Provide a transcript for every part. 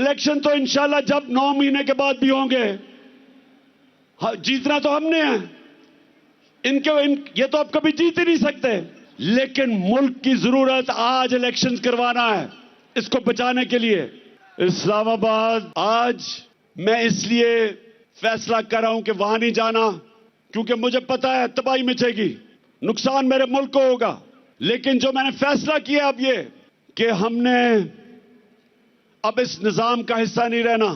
Election तो इंशाल्लाह जब 9 महीने के बाद भी होंगे, जीतना तो हमने है। ये तो आप कभी जीत ही नहीं सकते, लेकिन मुल्क की जरूरत आज इलेक्शंस करवाना है इसको बचाने के लिए। इस्लामाबाद आज मैं इसलिए फैसला कर रहा हूं कि वहां नहीं जाना, क्योंकि मुझे पता है तबाही मचेगी, नुकसान मेरे मुल्क को होगा। लेकिन जो मैंने फैसला किया अब ये कि हमने अब इस निजाम का हिस्सा नहीं रहना।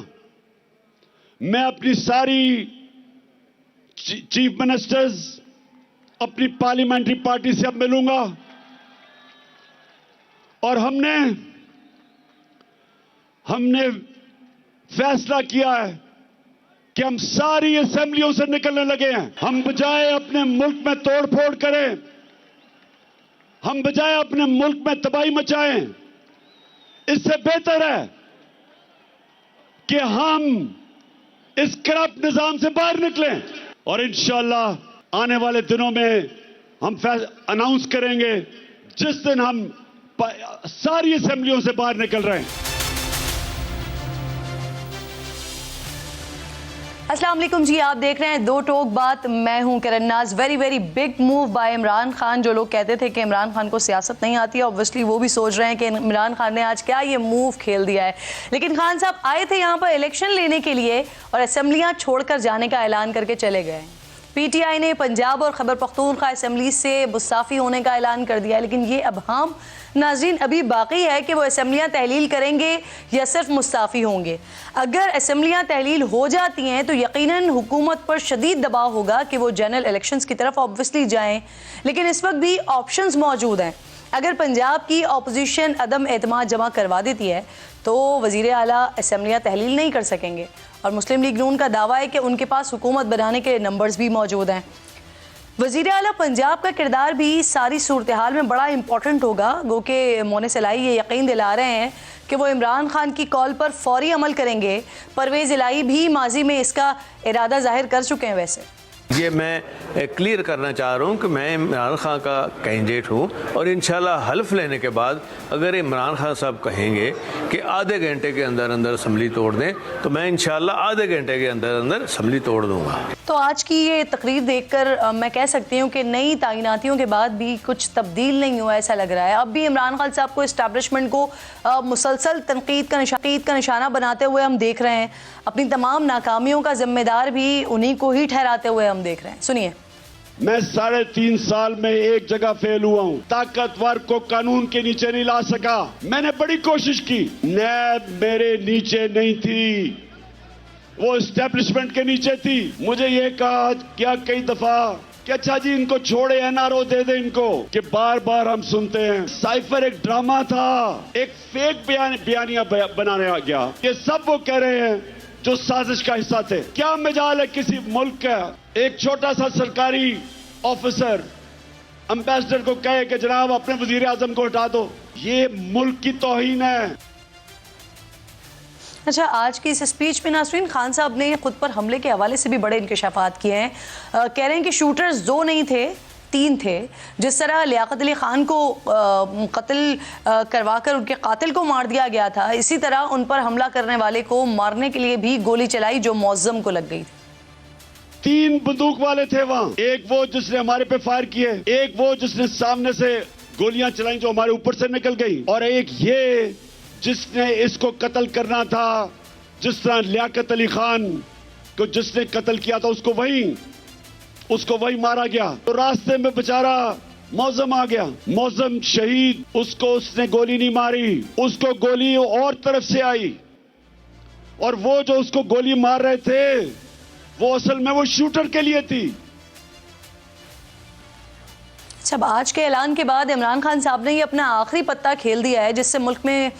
मैं अपनी सारी चीफ मिनिस्टर्स, अपनी पार्लियामेंट्री पार्टी से अब मिलूंगा और हमने फैसला किया है कि हम सारी असेंबलियों से निकलने लगे हैं। हम बजाय अपने मुल्क में तोड़फोड़ करें, हम बजाय अपने मुल्क में तबाही मचाएं, इससे बेहतर है कि हम इस करप्ट निजाम से बाहर निकलें। और इंशाअल्लाह आने वाले दिनों में हम अनाउंस करेंगे जिस दिन हम सारी असेंबलियों से बाहर निकल रहे हैं। अस्सलाम वालेकुम जी, आप देख रहे हैं दो टोक बात। मैं हूं किरण नाज। Very very big move by Imran Khan. जो लोग कहते थे कि इमरान खान को सियासत नहीं आती है, ऑब्वियसली वो भी सोच रहे हैं कि इमरान खान ने आज क्या ये मूव खेल दिया है। लेकिन खान साहब आए थे यहाँ पर इलेक्शन लेने के लिए और असेंबलियाँ छोड़कर जाने का ऐलान करके चले गए। पीटीआई ने पंजाब और खैबर पख्तूनख्वा असेंबली से मुस्ताफ़ी होने का ऐलान कर दिया, लेकिन ये अबहम नाज़रीन अभी बाकी है कि वो असेंबलियाँ तहलील करेंगे या सिर्फ मुस्ताफ़ी होंगे। अगर असेंबलियाँ तहलील हो जाती हैं तो यकीनन हुकूमत पर शदीद दबाव होगा कि वो जनरल इलेक्शंस की तरफ ऑब्वियसली जाएं, लेकिन इस वक्त भी ऑप्शंस मौजूद हैं। अगर पंजाब की अपोजिशन अदम एतमाद जमा करवा देती है तो वज़ीर आला असेंबलियाँ तहलील नहीं कर सकेंगे, और मुस्लिम लीग नून का दावा है कि उनके पास हुकूमत बनाने के नंबर्स भी मौजूद हैं। वज़ीर आला पंजाब का किरदार भी सारी सूरत हाल में बड़ा इंपॉर्टेंट होगा। गो के मोने सलाई ये यकीन दिला रहे हैं कि वो इमरान खान की कॉल पर फौरी अमल करेंगे। परवेज़ इलाही भी माजी में इसका इरादा जाहिर कर चुके हैं। वैसे ये मैं क्लियर करना चाह रहा हूँ कि मैं इमरान खान का कैंडिडेट हूँ, और इंशाल्लाह हल्फ लेने के बाद अगर इमरान खान साहब कहेंगे कि आधे घंटे के अंदर अंदर असम्बली तोड़ दें तो मैं इंशाल्लाह आधे घंटे के अंदर अंदर असम्बली तोड़ दूँगा। तो आज की ये तकरीर देखकर मैं कह सकती हूँ कि नई तैनातियों के बाद भी कुछ तब्दील नहीं हुआ ऐसा लग रहा है। अब भी इमरान खान साहब को, इस्टेब्लिशमेंट को मुसलसल तनकीद का निशाना बनाते हुए हम देख रहे हैं। अपनी तमाम नाकामियों का जिम्मेदार भी उन्हीं को ही ठहराते हुए हम देख रहे हैं। सुनिए। मैं 3.5 साल में एक जगह फेल हुआ हूँ, ताकतवर को कानून के नीचे नहीं ला सका। मैंने बड़ी कोशिश की, नैब मेरे नीचे नहीं थी, वो एस्टेब्लिशमेंट के नीचे थी। मुझे ये कहा क्या कई दफा कि अच्छा जी इनको छोड़े, एनआरओ दे दे इनको, कि बार बार हम सुनते हैं साइफर एक ड्रामा था, एक फेक बयानिया बनाया गया। ये सब वो कह रहे हैं जो साजिश का हिस्सा थे। क्या मजाल है किसी मुल्क का एक छोटा सा सरकारी ऑफिसर एम्बेसडर को कहे कि जनाब अपने वजीर आजम को हटा दो? ये मुल्क की तौहीन है। अच्छा, आज की इस स्पीच में नाज़रीन खान साहब ने खुद पर हमले के हवाले से भी बड़े इंकशाफात किए हैं। कह रहे हैं कि शूटर्स 2 नहीं थे, 3 थे। जिस तरह लियाकत अली खान को कत्ल करवाकर उनके कातिल को मार दिया गया था, इसी तरह उन पर हमला करने वाले को मारने के लिए भी गोली चलाई जो मौज़्ज़म को लग गई थी। 3 बंदूक वाले थे वहां, एक वो जिसने हमारे पे फायर किए, एक वो जिसने सामने से गोलियां चलाई जो हमारे ऊपर से निकल गई, और एक ये जिसने इसको कत्ल करना था। जिस तरह लियाकत अली खान को जिसने कत्ल किया था उसको वही मारा गया। तो रास्ते में बेचारा मौज़म आ गया, मौज़म शहीद, उसको उसने गोली नहीं मारी, उसको गोली और तरफ से आई, और वो जो उसको गोली मार रहे थे वो असल में वो शूटर के लिए थी। सब आज के ऐलान के बाद इमरान खान साहब ने ये अपना आखिरी पत्ता खेल दिया है, जिससे मुल्क में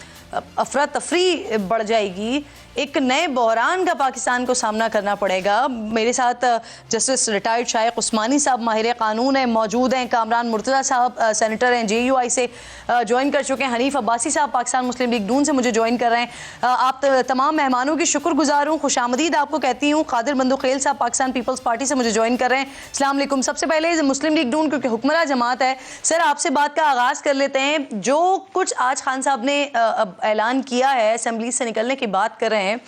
अफरा तफरी बढ़ जाएगी। एक नए बहरान का पाकिस्तान को सामना करना पड़ेगा। मेरे साथ जस्टिस रिटायर्ड शाइख उस्मानी साहब माहिर कानून हैं, मौजूद हैं। कामरान मुर्तज़ा साहब सेनेटर हैं, JUI से ज्वाइन कर चुके हैं। हनीफ अब्बासी साहब पाकिस्तान मुस्लिम लीग नून से मुझे ज्वाइन कर रहे हैं। आप तमाम मेहमानों की शुक्रगुजार हूँ, खुशामदीद आपको कहती हूँ। कादिर बंदुखेल साहब पाकिस्तान पीपल्स पार्टी से मुझे ज्वाइन कर रहे हैं। अस्सलाम वालेकुम। सबसे पहले मुस्लिम लीग नून क्योंकि हुक्मरान जमात है, सर आपसे बात का आगाज कर लेते हैं। जो कुछ आज खान साहब ने ऐलान किया है, असेंबली से निकलने की बात कर रहे हैं,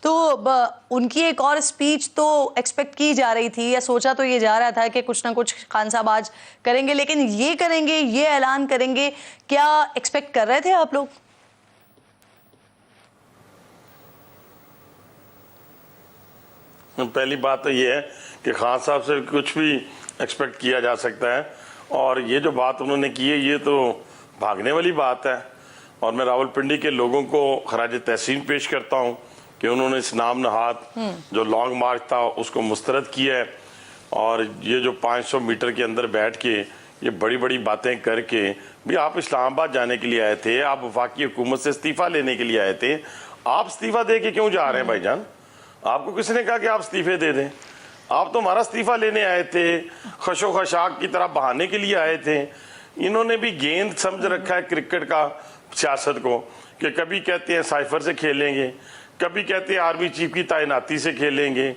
तो उनकी एक और स्पीच तो एक्सपेक्ट की जा रही थी या सोचा तो ये जा रहा था कि कुछ ना कुछ खान साहब आज करेंगे, लेकिन ये करेंगे, ये ऐलान करेंगे, क्या एक्सपेक्ट कर रहे थे आप लोग? पहली बात तो ये है कि खान साहब से कुछ भी एक्सपेक्ट किया जा सकता है, और ये जो बात उन्होंने की है ये तो भागने वाली बात है। और मैं रावलपिंडी के लोगों को खराज तहसीन पेश करता हूँ कि उन्होंने इस नाम नहाद जो लॉन्ग मार्च था उसको मुस्तरद किया है, और ये जो 500 मीटर के अंदर बैठ के ये बड़ी बड़ी बातें करके भी आप इस्लामाबाद जाने के लिए आए थे, आप वफाकी हुकूमत से इस्तीफ़ा लेने के लिए आए थे, आप इस्तीफ़ा दे के क्यों जा रहे हैं भाईजान? आपको किसने कहा कि आप इस्तीफे दे दें? आप तो हमारा इस्तीफा लेने आए थे, खशो खशाक की तरह बहाने के लिए आए थे। इन्होंने भी गेंद समझ रखा है क्रिकेट का, सियासत को, कि कभी कहते हैं साइफर से खेलेंगे, कभी कहते हैं आर्मी चीफ की तैनाती से खेलेंगे,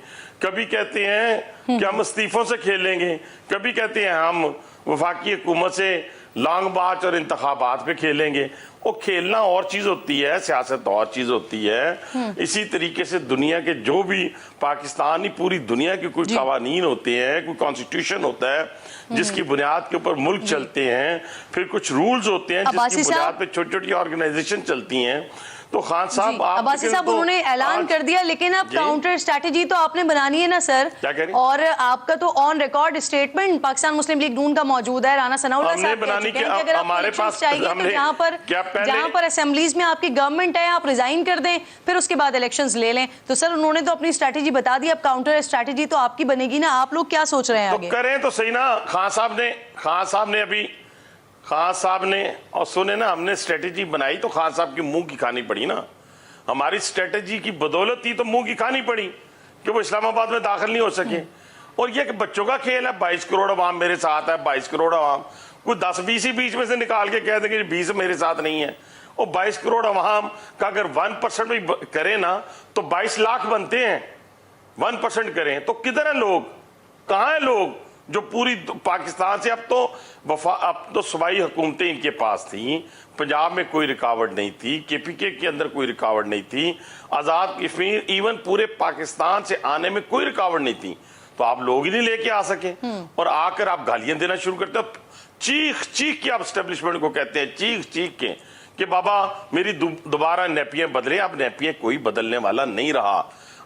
कभी कहते हैं कि हम इस्तीफों से खेलेंगे, कभी कहते हैं हम वफाकी हुकूमत से लॉन्ग मार्च और इंतखाबात पे खेलेंगे। वो खेलना और चीज होती है, सियासत और चीज होती है। इसी तरीके से दुनिया के जो भी पाकिस्तान ही पूरी दुनिया के कोई कवानीन होते हैं, कोई कॉन्स्टिट्यूशन होता है जिसकी बुनियाद के ऊपर मुल्क चलते हैं, फिर कुछ रूल्स होते हैं जिसकी बुनियाद पे छोटी छोटी ऑर्गेनाइजेशन चलती हैं। तो खान साहब अब्बासी साहब उन्होंने ऐलान कर दिया, लेकिन अब काउंटर स्ट्रैटेजी तो आपने बनानी है ना सर? क्या कह रही? और आपका तो on record statement Pakistan Muslim League Noon का मौजूद है। राना सनाउल्लाह साहब कह चुके हैं कि अगर हमारे पास चाहिए तो जहां पर असेंबलीज में आपकी गवर्नमेंट है आप रिजाइन कर दें, फिर उसके बाद इलेक्शंस ले लें। तो सर उन्होंने तो अपनी स्ट्रैटेजी बता दी, अब काउंटर स्ट्रैटेजी तो आपकी बनेगी ना। आप लोग क्या सोच रहे हैं आगे? करें तो सही ना। खान साहब ने और सुने ना, हमने स्ट्रेटेजी बनाई तो खान साहब की मुंह की खानी पड़ी ना। हमारी स्ट्रेटेजी की बदौलत ही तो मुंह की खानी पड़ी कि वो इस्लामाबाद में दाखिल नहीं हो सके। और ये कि बच्चों का खेल है, 22 करोड़ अवाम मेरे साथ है, 22 करोड़ अवाम, कोई 10-20 ही बीच में से निकाल के कह देंगे 20 मेरे साथ नहीं है। और 22 करोड़ अवाम का अगर 1% भी करें ना तो 22 लाख बनते हैं। 1% करें तो किधर है लोग, कहाँ है लोग जो पूरी पाकिस्तान से? अब तो सूबाई हुकूमतें इनके पास थी, पंजाब में कोई रुकावट नहीं थी, KPK के अंदर कोई रुकावट नहीं थी, आज़ाद कश्मीर इवन पूरे पाकिस्तान से आने में कोई रुकावट नहीं थी। तो आप लोग ही नहीं लेके आ सके, और आकर आप गालियां देना शुरू करते हो। चीख चीख के आप एस्टेब्लिशमेंट को कहते हैं, चीख चीख के कि बाबा मेरी दोबारा नेपियां बदले। अब नेपियां कोई बदलने वाला नहीं रहा,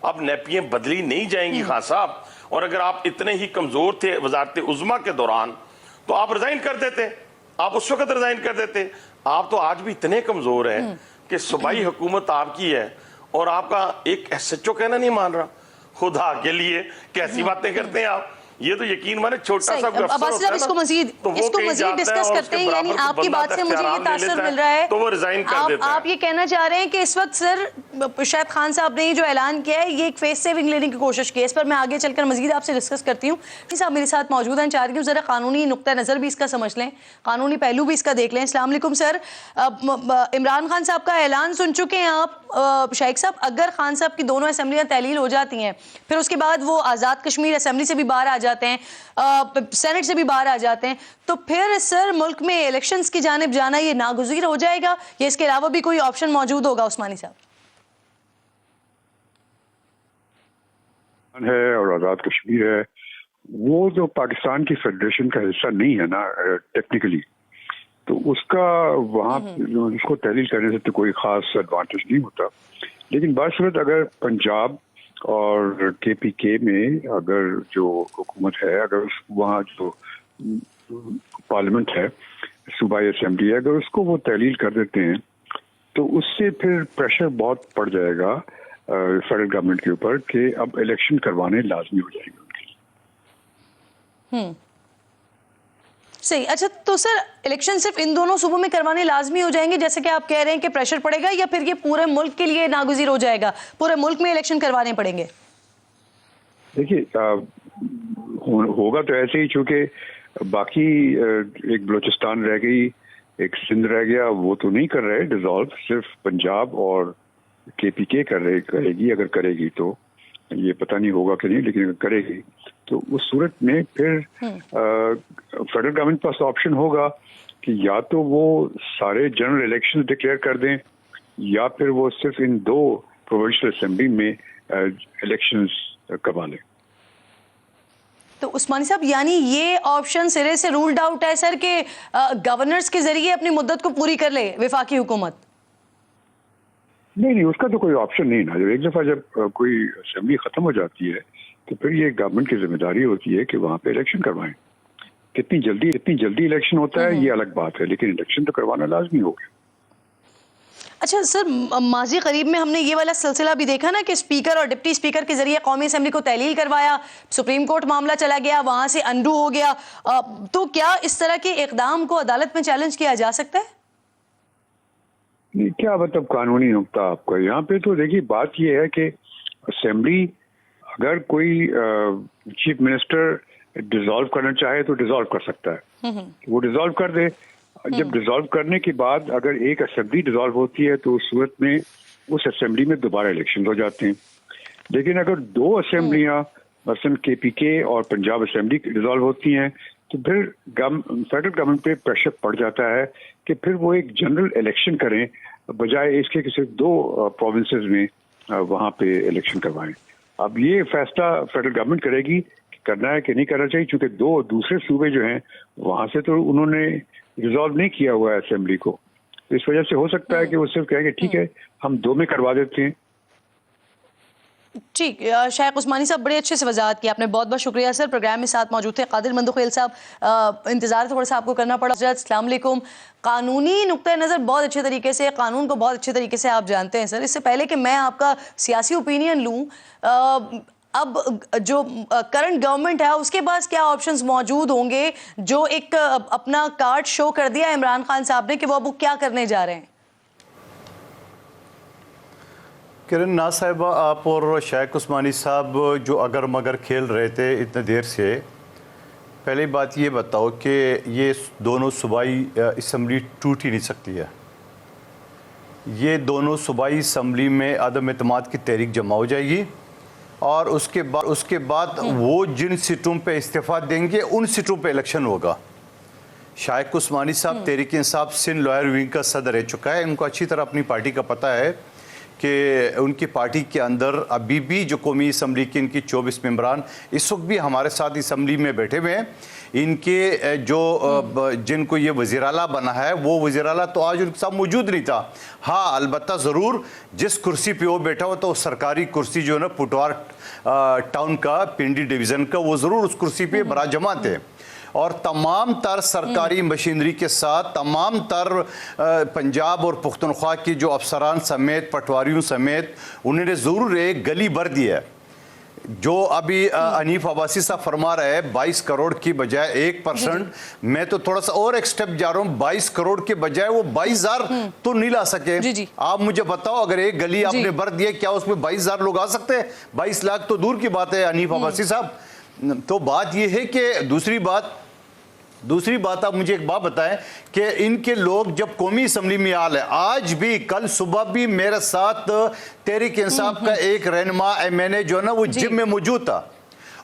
अब नेपियां बदली नहीं जाएंगी खान साहब। और अगर आप इतने ही कमजोर थे वजारत उज़्मा के दौरान तो आप रिजाइन कर देते, आप उस वक्त रिजाइन कर देते। आप तो आज भी इतने कमजोर हैं कि सूबाई हुकूमत आपकी है और आपका एक SHO कहना नहीं मान रहा। खुदा के लिए कैसी बातें करते हैं आप? ये तो यकीन माने छोटा सा इसको मजीद डिस्कस करते हैं। यानी आपकी बात से मुझे ये तासर मिल रहा है तो वो रिजाइन कर देता है। आप ये कहना चाह रहे हैं कि इस वक्त सर शायद खान साहब ने जो ऐलान किया है ये एक फेस सेविंग लेने की कोशिश की है। इस पर मैं आगे चलकर मजीद आपसे डिस्कस करती हूँ। साहब मेरे साथ मौजूद हैं, चाह रही हूँ जरा कानूनी नुक्ता नजर भी इसका समझ लें, कानूनी पहलू भी इसका देख लें। अस्सलाम वालेकुम सर, इमरान खान साहब का ऐलान सुन चुके हैं आप शाइख साहब? अगर खान साहब की दोनों असेंबलियां तहलील हो जाती हैं, फिर उसके बाद वो आज़ाद कश्मीर असेंबली से भी बाहर आ जाते हैं, सेनेट से भी बाहर आ जाते हैं, तो फिर सर मुल्क में इलेक्शंस की जानिब जाना ये नागुज़ीर हो जाएगा या इसके अलावा भी कोई ऑप्शन मौजूद होगा? उस्मानी साहब है और आज़ाद कश्मीर है, वो जो पाकिस्तान की फेडरेशन का हिस्सा नहीं है ना टेक्निकली, तो उसका वहाँ उसको तहलील करने से तो कोई खास एडवांटेज नहीं होता। लेकिन बासूरत अगर पंजाब और KPK में अगर जो हुकूमत है, अगर वहाँ जो पार्लियामेंट है, सूबाई असेंबली है, अगर उसको वो तहलील कर देते हैं तो उससे फिर प्रेशर बहुत पड़ जाएगा फेडरल गवर्नमेंट के ऊपर कि अब इलेक्शन करवाने लाजमी हो जाएंगे उनके लिए। सही। अच्छा, तो सर इलेक्शन सिर्फ इन दोनों सूबों में करवाने लाजमी हो जाएंगे जैसे कि आप कह रहे हैं कि प्रेशर पड़ेगा, या फिर ये पूरे मुल्क के लिए नागुज़ीर हो जाएगा, पूरे मुल्क में इलेक्शन करवाने पड़ेंगे? देखिए, होगा तो ऐसे ही, चूंकि बाकी एक बलूचिस्तान रह गई, एक सिंध रह गया, वो तो नहीं कर रहे डिसॉल्व, सिर्फ पंजाब और KPK करेगी। अगर करेगी तो ये पता नहीं होगा कि नहीं, लेकिन अगर करेगी तो उस सूरत में फिर फेडरल गवर्नमेंट पास ऑप्शन होगा कि या तो वो सारे जनरल इलेक्शन डिक्लेयर कर दें, या फिर वो सिर्फ इन 2 प्रोविंशियल असेंबली में इलेक्शंस करवा लें। तो उस्मानी साहब, यानी ये ऑप्शन सिरे से रूल्ड आउट है सर कि गवर्नर्स के जरिए अपनी मुद्दत को पूरी कर ले वफाकी हुकूमत? नहीं, उसका तो कोई ऑप्शन नहीं ना। एक दफा जब कोई असेंबली खत्म हो जाती है तो फिर ये गवर्नमेंट की जिम्मेदारी होती है कि वहां पे इलेक्शन करवाएं। कितनी जल्दी इलेक्शन होता है ये अलग बात है, लेकिन इलेक्शन तो करवाना लाजमी हो गया। अच्छा सर, माजी करीब में हमने ये वाला सिलसिला भी देखा ना कि स्पीकर और डिप्टी स्पीकर के जरिए कौमी असेंबली को तहलील करवाया, सुप्रीम कोर्ट मामला चला गया, वहां से अंडू हो गया। तो क्या इस तरह के इकदाम को अदालत में चैलेंज किया जा सकता है? नहीं, क्या मतलब कानूनी नुक्ता आपका यहाँ पे? तो देखिए, बात ये है कि असेंबली, अगर कोई चीफ मिनिस्टर डिसॉल्व करना चाहे तो डिसॉल्व कर सकता है, वो डिसॉल्व कर दे। जब डिसॉल्व करने के बाद अगर एक असेंबली डिसॉल्व होती है तो उस सूरत में उस असेंबली में दोबारा इलेक्शन हो जाते हैं। लेकिन अगर 2 असेंबलियां मसलन KPK और पंजाब असेंबली डिसॉल्व होती हैं तो फिर फेडरल गवर्नमेंट पे प्रेशर पड़ जाता है कि फिर वो एक जनरल इलेक्शन करें, बजाय इसके कि सिर्फ 2 प्रोविंसेस में वहां पे इलेक्शन करवाएं। अब ये फैसला फेडरल गवर्नमेंट करेगी कि करना है कि नहीं करना चाहिए, क्योंकि 2 दूसरे सूबे जो हैं वहां से तो उन्होंने रिजॉल्व नहीं किया हुआ है असेंबली को। तो इस वजह से हो सकता है कि वो सिर्फ कहेंगे ठीक है हम 2 में करवा देते हैं। ठीक, शायख उस्मानी साहब, बड़े अच्छे से वजाहत की आपने, बहुत बहुत शुक्रिया सर। प्रोग्राम में साथ मौजूद थे कादिर मंदुखेल साहब। इंतजार थोड़ा सा आपको करना पड़ा। अस्सलाम वालेकुम। कानूनी नुक्ता नज़र बहुत अच्छे तरीके से, कानून को बहुत अच्छे तरीके से आप जानते हैं सर। इससे पहले कि मैं आपका सियासी ओपिनियन लूँ, अब जो करंट गवर्नमेंट है उसके पास क्या ऑप्शंस मौजूद होंगे, जो एक अपना कार्ड शो कर दिया इमरान खान साहब ने कि वो अब क्या करने जा रहे हैं? किरण नाज साहिबा, आप और शायख उस्मानी साहब जो अगर मगर खेल रहे थे इतने देर से, पहली बात ये बताओ कि ये दोनों सूबाई असम्बली टूट ही नहीं सकती है। ये दोनों सूबाई असम्बली में अदम एतमाद की तहरीक जमा हो जाएगी और उसके बाद वो जिन सीटों पे इस्तीफ़ा देंगे उन सीटों पे इलेक्शन होगा। शायख उस्मानी साहब तहरीक इंसाफ सिंध लॉयर विंग का सदर रह चुका है, उनको अच्छी तरह अपनी पार्टी का पता है कि उनकी पार्टी के अंदर अभी भी जो कौमी असम्बली के इनकी 24 मेंबरान इस वक्त भी हमारे साथ असम्बली में बैठे हुए हैं। इनके जो जिनको ये वज़ीर आला बना है वो वज़ीर आला तो आज उनके साथ मौजूद नहीं था। हाँ, अलबत्ता ज़रूर जिस कुर्सी पे वो बैठा हुआ था वो सरकारी कुर्सी जो है ना पुटवार टाउन का पिंडी डिवीज़न का, वो ज़रूर उस कुर्सी पे बराजमा थे और तमाम तर सरकारी मशीनरी के साथ तमाम तर पंजाब और पुख्तनख्वा की जो अफसरान समेत पटवारियों समेत उन्होंने ज़रूर एक गली भर दी है। जो अभी अनीफ अब्बासी साहब फरमा रहे हैं 22 करोड़ की बजाय 1%, मैं तो थोड़ा सा और एक स्टेप जा रहा हूँ, 22 करोड़ के बजाय वो 22,000 तो नहीं ला सके। जी। आप मुझे बताओ, अगर एक गली आपने भर दी है, क्या उसमें 22,000 लोग आ सकते हैं? 22 लाख तो दूर की बात है अनीफ अब्बासी साहब। तो बात यह है कि दूसरी बात आप मुझे एक बात बताएं कि इनके लोग जब कौमी असम्बली में आल है, आज भी कल सुबह भी मेरे साथ तहरीक इंसाफ का एक रहनुमा MNA जो है ना वो जिम में मौजूद था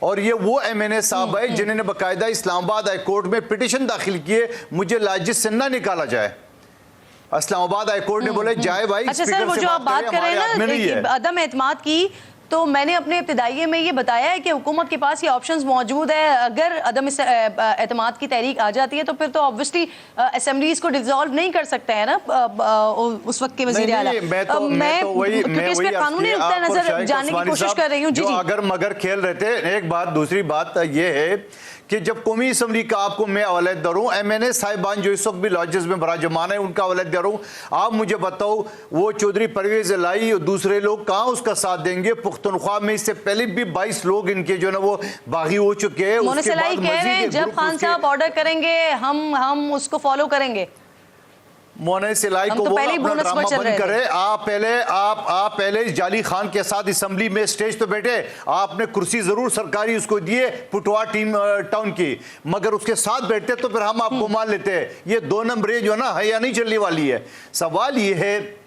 और ये वो MNA साहब है जिन्होंने बाकायदा इस्लामाबाद हाई कोर्ट में पिटिशन दाखिल किए मुझे लाजिस से ना निकाला जाए। इस्लामाबाद हाई कोर्ट ने बोले जाए भाई। अच्छा सर, वो जो आप बात कर रहे हैं ना अदम एतमाद की, तो मैंने अपने इब्तिदाइये में ये बताया है कि हुकूमत के पास ये ऑप्शंस मौजूद है। अगर अदम एतमाद की तहरीक आ जाती है तो फिर तो ऑब्वियसली असेंबलीज को डिसॉल्व नहीं कर सकते हैं ना उस वक्त के वज़ीर आला। मैं क्योंकि इस पे कानूनी नुक्ता नजर जानने की कोशिश कर रही हूँ। जी, अगर मगर खेल रहे थे एक बात। दूसरी बात ये है कि जब कौमी असम्बली का आपको मैं हवाले दे रहा हूँ, MNA साहिबान जो इस वक्त भी लॉजेस में बराजमान है उनका हवाले दे रहा हूँ, आप मुझे बताओ वो चौधरी परवेज इलाही और दूसरे लोग कहाँ उसका साथ देंगे? पुख्तनख्वा में इससे पहले भी 22 लोग इनके जो है ना वो बागी हो चुके हैं। मोना सलाई कह रहे हैं जब खान साहब ऑर्डर करेंगे हम उसको फॉलो करेंगे। मोना सिलाई को तो वो पहले ही अपना बोनस पर ड्रामा चल बंद रहे थे। करे। आप पहले इस जाली खान के साथ असेंबली में स्टेज पे बैठे, आपने कुर्सी जरूर सरकारी उसको दिए पुटवा टीम टाउन की, मगर उसके साथ बैठते तो फिर हम आपको मान लेते हैं। ये 2 नंबरें जो है ना हया नहीं चलने वाली है। सवाल ये है,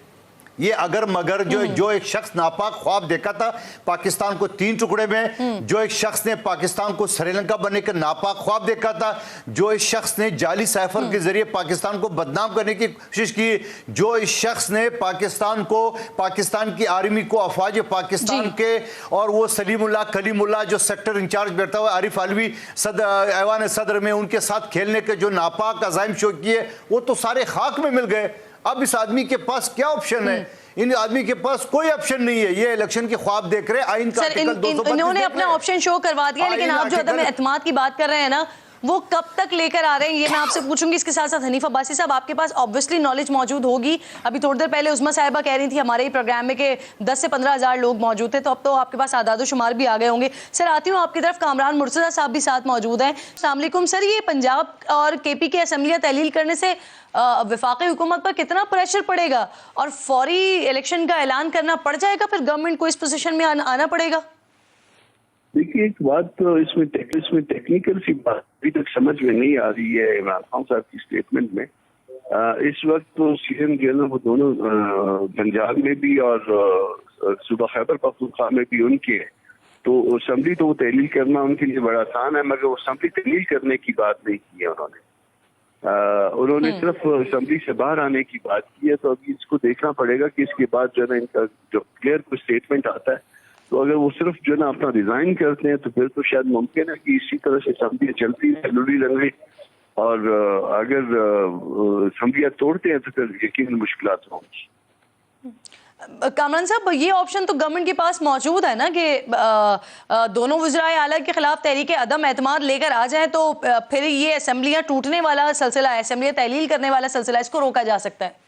ये अगर मगर जो एक शख्स नापाक ख्वाब देखा था पाकिस्तान को 3 टुकड़े में, जो एक शख्स ने पाकिस्तान को श्रीलंका बनने का नापाक ख्वाब देखा था, जो इस शख्स ने जाली साइफर के जरिए पाकिस्तान को बदनाम करने की कोशिश की, जो इस शख्स ने पाकिस्तान की आर्मी को अफवाज पाकिस्तान के और वो सलीमुल्लाह कलीमुल्लाह जो सेक्टर इंचार्ज बैठा हुआ आरिफ अलवी ऐवान सदर में उनके साथ खेलने के जो नापाक अजाइम शो किए, वो तो सारे खाक में मिल गए। अब इस आदमी के पास क्या ऑप्शन है? इन आदमी के पास कोई ऑप्शन नहीं है। ये इलेक्शन के ख्वाब देख रहे हैं। आइन का इन्होंने अपना ऑप्शन शो करवा दिया, लेकिन आप जो अदम एतमाद की बात कर रहे हैं ना, वो कब तक लेकर आ रहे हैं ये मैं आपसे पूछूंगी। इसके साथ साथ हनीफ अब्बासी साहब, आपके पास ऑब्वियसली नॉलेज मौजूद होगी। अभी थोड़ी देर पहले उस्मा साहिबा कह रही थी हमारे ही प्रोग्राम में कि 10 से 15 हज़ार लोग मौजूद थे, तो अब तो आपके पास आदाद शुमार भी आ गए होंगे। सर आती हूँ आपकी तरफ, कामरान मुर्तज़ा साहब भी साथ मौजूद हैं। अस्सलाम वालेकुम सर, ये पंजाब और KP की असम्बलियाँ तहलील करने से वफाकी हुकूमत पर कितना प्रेशर पड़ेगा और फौरी इलेक्शन का ऐलान करना पड़ जाएगा, फिर गवर्नमेंट को इस पोजीशन में आना पड़ेगा? देखिए, एक बात तो इसमें टेक्निकल सी बात अभी तक समझ में नहीं आ रही है इमरान खान साहब की स्टेटमेंट में। इस वक्त तो सीएम जो है ना वो दोनों पंजाब में भी और सूबा खैबर पख्तूनख्वा में भी उनके है, तो असम्बली तो वो तहलील करना उनके लिए बड़ा आसान है, मगर वो असम्बली तहलील करने की बात नहीं की है उन्होंने सिर्फ असम्बली से बाहर आने की बात की है। तो अभी इसको देखना पड़ेगा कि इसके बाद जो है ना इनका जो क्लियर कोई स्टेटमेंट आता है, तो अगर वो सिर्फ जो है ना अपना रिजाइन करते हैं तो फिर तो शायद मुमकिन है कि इसी तरह से असम्बलियाँ चलती है लड़ी लंगड़ी, और अगर असम्बलियाँ तोड़ते हैं तो फिर यकीन मुश्किलात होंगी। कामरान साहब, ये ऑप्शन तो गवर्नमेंट के पास मौजूद है ना कि दोनों वज़राए आला के खिलाफ तहरीक अदम एतमाद लेकर आ जाए, तो फिर ये असम्बलियाँ टूटने वाला सिलसिला है, असम्बलियाँ तहलील करने वाला सिलसिला, इसको रोका जा सकता है।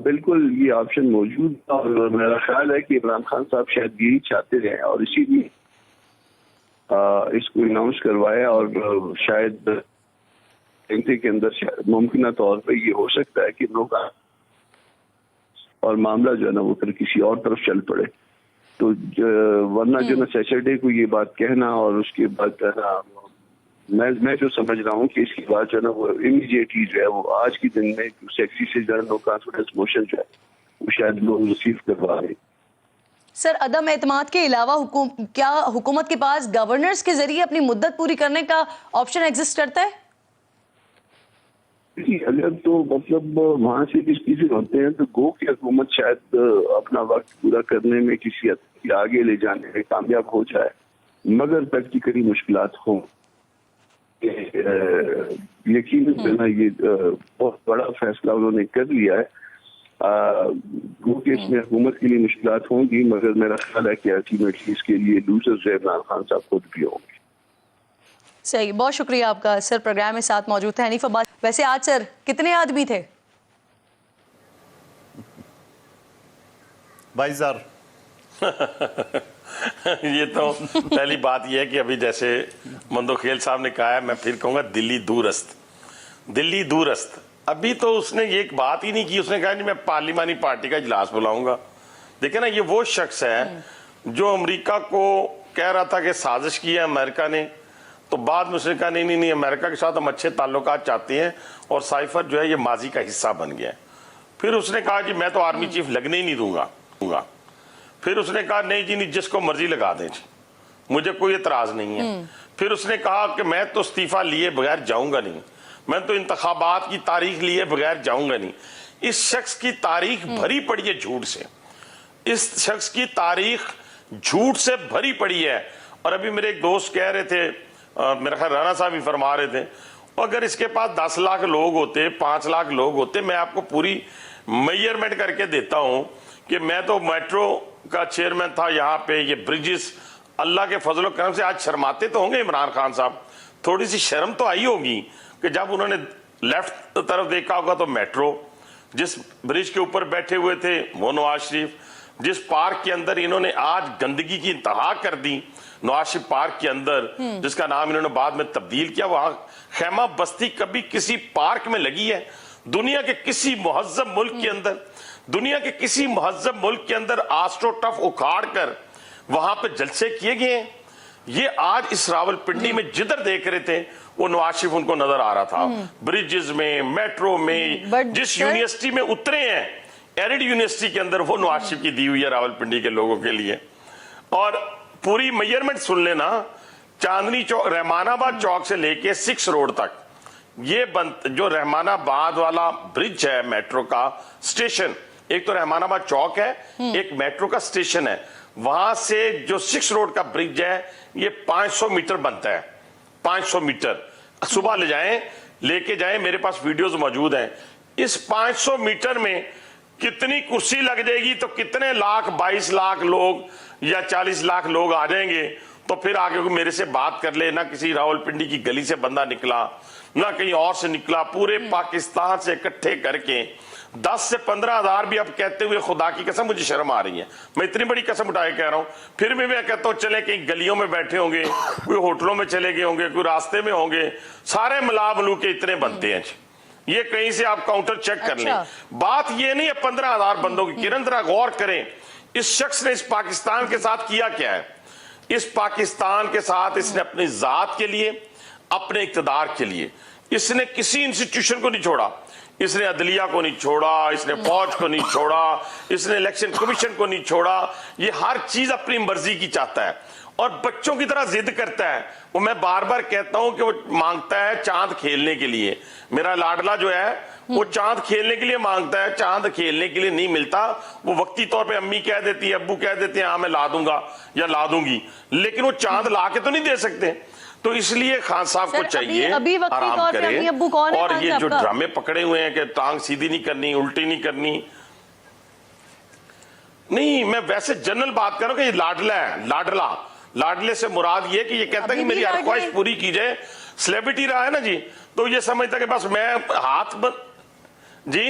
बिल्कुल ये ऑप्शन मौजूद है, और मेरा ख्याल है कि इमरान खान साहब शायद यही चाहते रहे और इसीलिए इसको अनाउंस करवाया, और शायद घंटे के अंदर मुमकिन तौर पर ये हो सकता है कि लोग और मामला जो है ना वो फिर किसी और तरफ चल पड़े। तो वरना जो ना सैटरडे को ये बात कहना और उसके बाद जो है ना मैं जो समझ रहा हूँ कि इसके बाद जो है ना वो इमीडिएटली जो है वो आज के दिन में सेक्सी से जो है नो कॉन्फिडेंस मोशन जो है वो शायद लोग रिसीव करवा रहे। सर, अदम एतमाद के अलावा क्या हुकूमत के पास गवर्नर्स के जरिए अपनी मुद्दत पूरी करने का ऑप्शन एग्जिस्ट करता है? अगर तो मतलब वहां से किस चीजें होते हैं तो गो की हुकूमत शायद अपना वक्त पूरा करने में किसी हद तक आगे ले जाने में कामयाब हो जाए, मगर प्रैक्टिकली मुश्किलात हों। यकीन ये बहुत बड़ा फैसला उन्होंने कर लिया है। गो के इसमें हुकूमत के लिए मुश्किलात होंगी, मगर मेरा ख्याल है कि अल्टीमेटली इसके लिए लूजर्स इमरान खान साहब खुद भी होंगे। सही, बहुत शुक्रिया आपका सर, प्रोग्राम में साथ मौजूद थे हनीफ अब्बास। वैसे आज सर कितने आदमी थे? 22,000। ये तो पहली बात यह है कि अभी जैसे मंदोखेल साहब ने कहा है, मैं फिर कहूंगा दिल्ली दूरस्त। अभी तो उसने ये एक बात ही नहीं की, उसने कहा नहीं मैं पार्लिमानी पार्टी का इजलास बुलाऊंगा। देखिए ना, ये वो शख्स है जो अमेरिका को कह रहा था कि साजिश की है अमेरिका ने, तो बाद में उसने कहा नहीं अमेरिका के साथ हम अच्छे ताल्लुकात चाहते हैं, और साइफर जो है ये माजी का हिस्सा बन गया है। फिर उसने कहा जी मैं तो आर्मी चीफ लगने ही नहीं दूंगा। फिर उसने कहा नहीं जी नहीं, जिसको मर्जी लगा दें जी, मुझे कोई एतराज नहीं है। फिर उसने कहा कि मैं तो इस्तीफा लिए बगैर जाऊंगा नहीं, मैं तो इंतखाबात की तारीख लिए बगैर जाऊंगा नहीं। इस शख्स की तारीख भरी पड़ी है झूठ से, इस शख्स की तारीख झूठ से भरी पड़ी है। और अभी मेरे एक दोस्त कह रहे थे, मेरा ख्याल राणा साहब भी फरमा रहे थे, अगर इसके पास 10 लाख लोग होते, 5 लाख लोग होते, मैं आपको पूरी मेजरमेंट करके देता हूं कि मैं तो मेट्रो का चेयरमैन था यहाँ पे, ये ब्रिजेस, अल्लाह के फजल करम से आज शर्माते तो होंगे इमरान खान साहब, थोड़ी सी शर्म तो आई होगी कि जब उन्होंने लेफ्ट तरफ देखा होगा तो मेट्रो, जिस ब्रिज के ऊपर बैठे हुए थे वो नवाज शरीफ, जिस पार्क के अंदर इन्होंने आज गंदगी की इंतहा कर दी, नवाज शरीफ पार्क के अंदर, जिसका नाम इन्होंने बाद में तब्दील किया, वहां खैमा बस्ती कभी किसी पार्क में लगी है? दुनिया के किसी मुहज्जब मुल्क के अंदर, दुनिया के किसी मुहज्जब मुल्क के अंदर आस्ट्रोटफ उखाड़ कर वहां पे जलसे किए गए हैं? ये आज इस रावलपिंडी में जिधर देख रहे थे वो नवाज शरीफ उनको नजर आ रहा था, ब्रिजेस में, मेट्रो में, जिस यूनिवर्सिटी में उतरे हैं, एरिड यूनिवर्सिटी के अंदर, वो नवाज शरीफ की दी हुई है रावलपिंडी के लोगों के लिए। और पूरी मेजरमेंट सुन लेना, चांदनी चौक, रहमानाबाद चौक से लेके 6 रोड तक, ये जो रहमानाबाद वाला ब्रिज है, मेट्रो का स्टेशन, एक तो रहमानाबाद चौक है, एक मेट्रो का स्टेशन है, वहां से जो 6 रोड का ब्रिज है, ये 500 मीटर बनता है। 500 मीटर सुबह ले जाएं, लेके जाएं, मेरे पास वीडियोस मौजूद हैं। इस 500 मीटर में कितनी कुर्सी लग जाएगी, तो कितने लाख, 22 लाख लोग या 40 लाख लोग आ जाएंगे, तो फिर आगे को मेरे से बात कर ले। ना किसी रावलपिंडी की गली से बंदा निकला, ना कहीं और से निकला, पूरे पाकिस्तान से इकट्ठे करके 10 से 15 हजार भी अब कहते हुए खुदा की कसम मुझे शर्म आ रही है, मैं इतनी बड़ी कसम उठाए कह रहा हूं, फिर भी मैं कहता हूं चले कहीं गलियों में बैठे होंगे, कोई होटलों में चले गए होंगे, कोई रास्ते में होंगे, सारे मिला मिलू के इतने बनते हैं। ये कहीं से आप काउंटर चेक कर लें। बात ये नहीं है 15 हजार बंदों की। किरण जरा गौर करें, इस शख्स ने इस पाकिस्तान के साथ किया क्या है? इस पाकिस्तान के साथ इसने अपनी जात के लिए, अपने इक्तदार के लिए, इसने किसी इंस्टीट्यूशन को नहीं छोड़ा। इसने अदलिया को नहीं छोड़ा, इसने फौज को नहीं छोड़ा, इसने इलेक्शन कमीशन को नहीं छोड़ा। ये हर चीज अपनी मर्जी की चाहता है और बच्चों की तरह जिद करता है। वो मैं बार बार कहता हूं कि वो मांगता है चांद खेलने के लिए। मेरा लाडला जो है वो चांद खेलने के लिए मांगता है, चांद खेलने के लिए नहीं मिलता। वो वक्ती तौर पे अम्मी कह देती है, अब्बू कह देते हैं हाँ मैं ला दूंगा या ला दूंगी, लेकिन वो चांद ला के तो नहीं दे सकते। तो इसलिए खान साहब को चाहिए अभी आराम करें। और ये जो का? ड्रामे पकड़े हुए हैं कि टांग सीधी नहीं करनी, उल्टी नहीं करनी, नहीं, मैं वैसे जनरल बात कर रहा हूं कि ये लाडला है, लाडला। लाडले से मुराद ये कि ये कहता है कि मेरी हर ख्वाहिश पूरी की जाए। सेलिब्रिटी रहा है ना जी, तो ये समझता कि बस मैं हाथ जी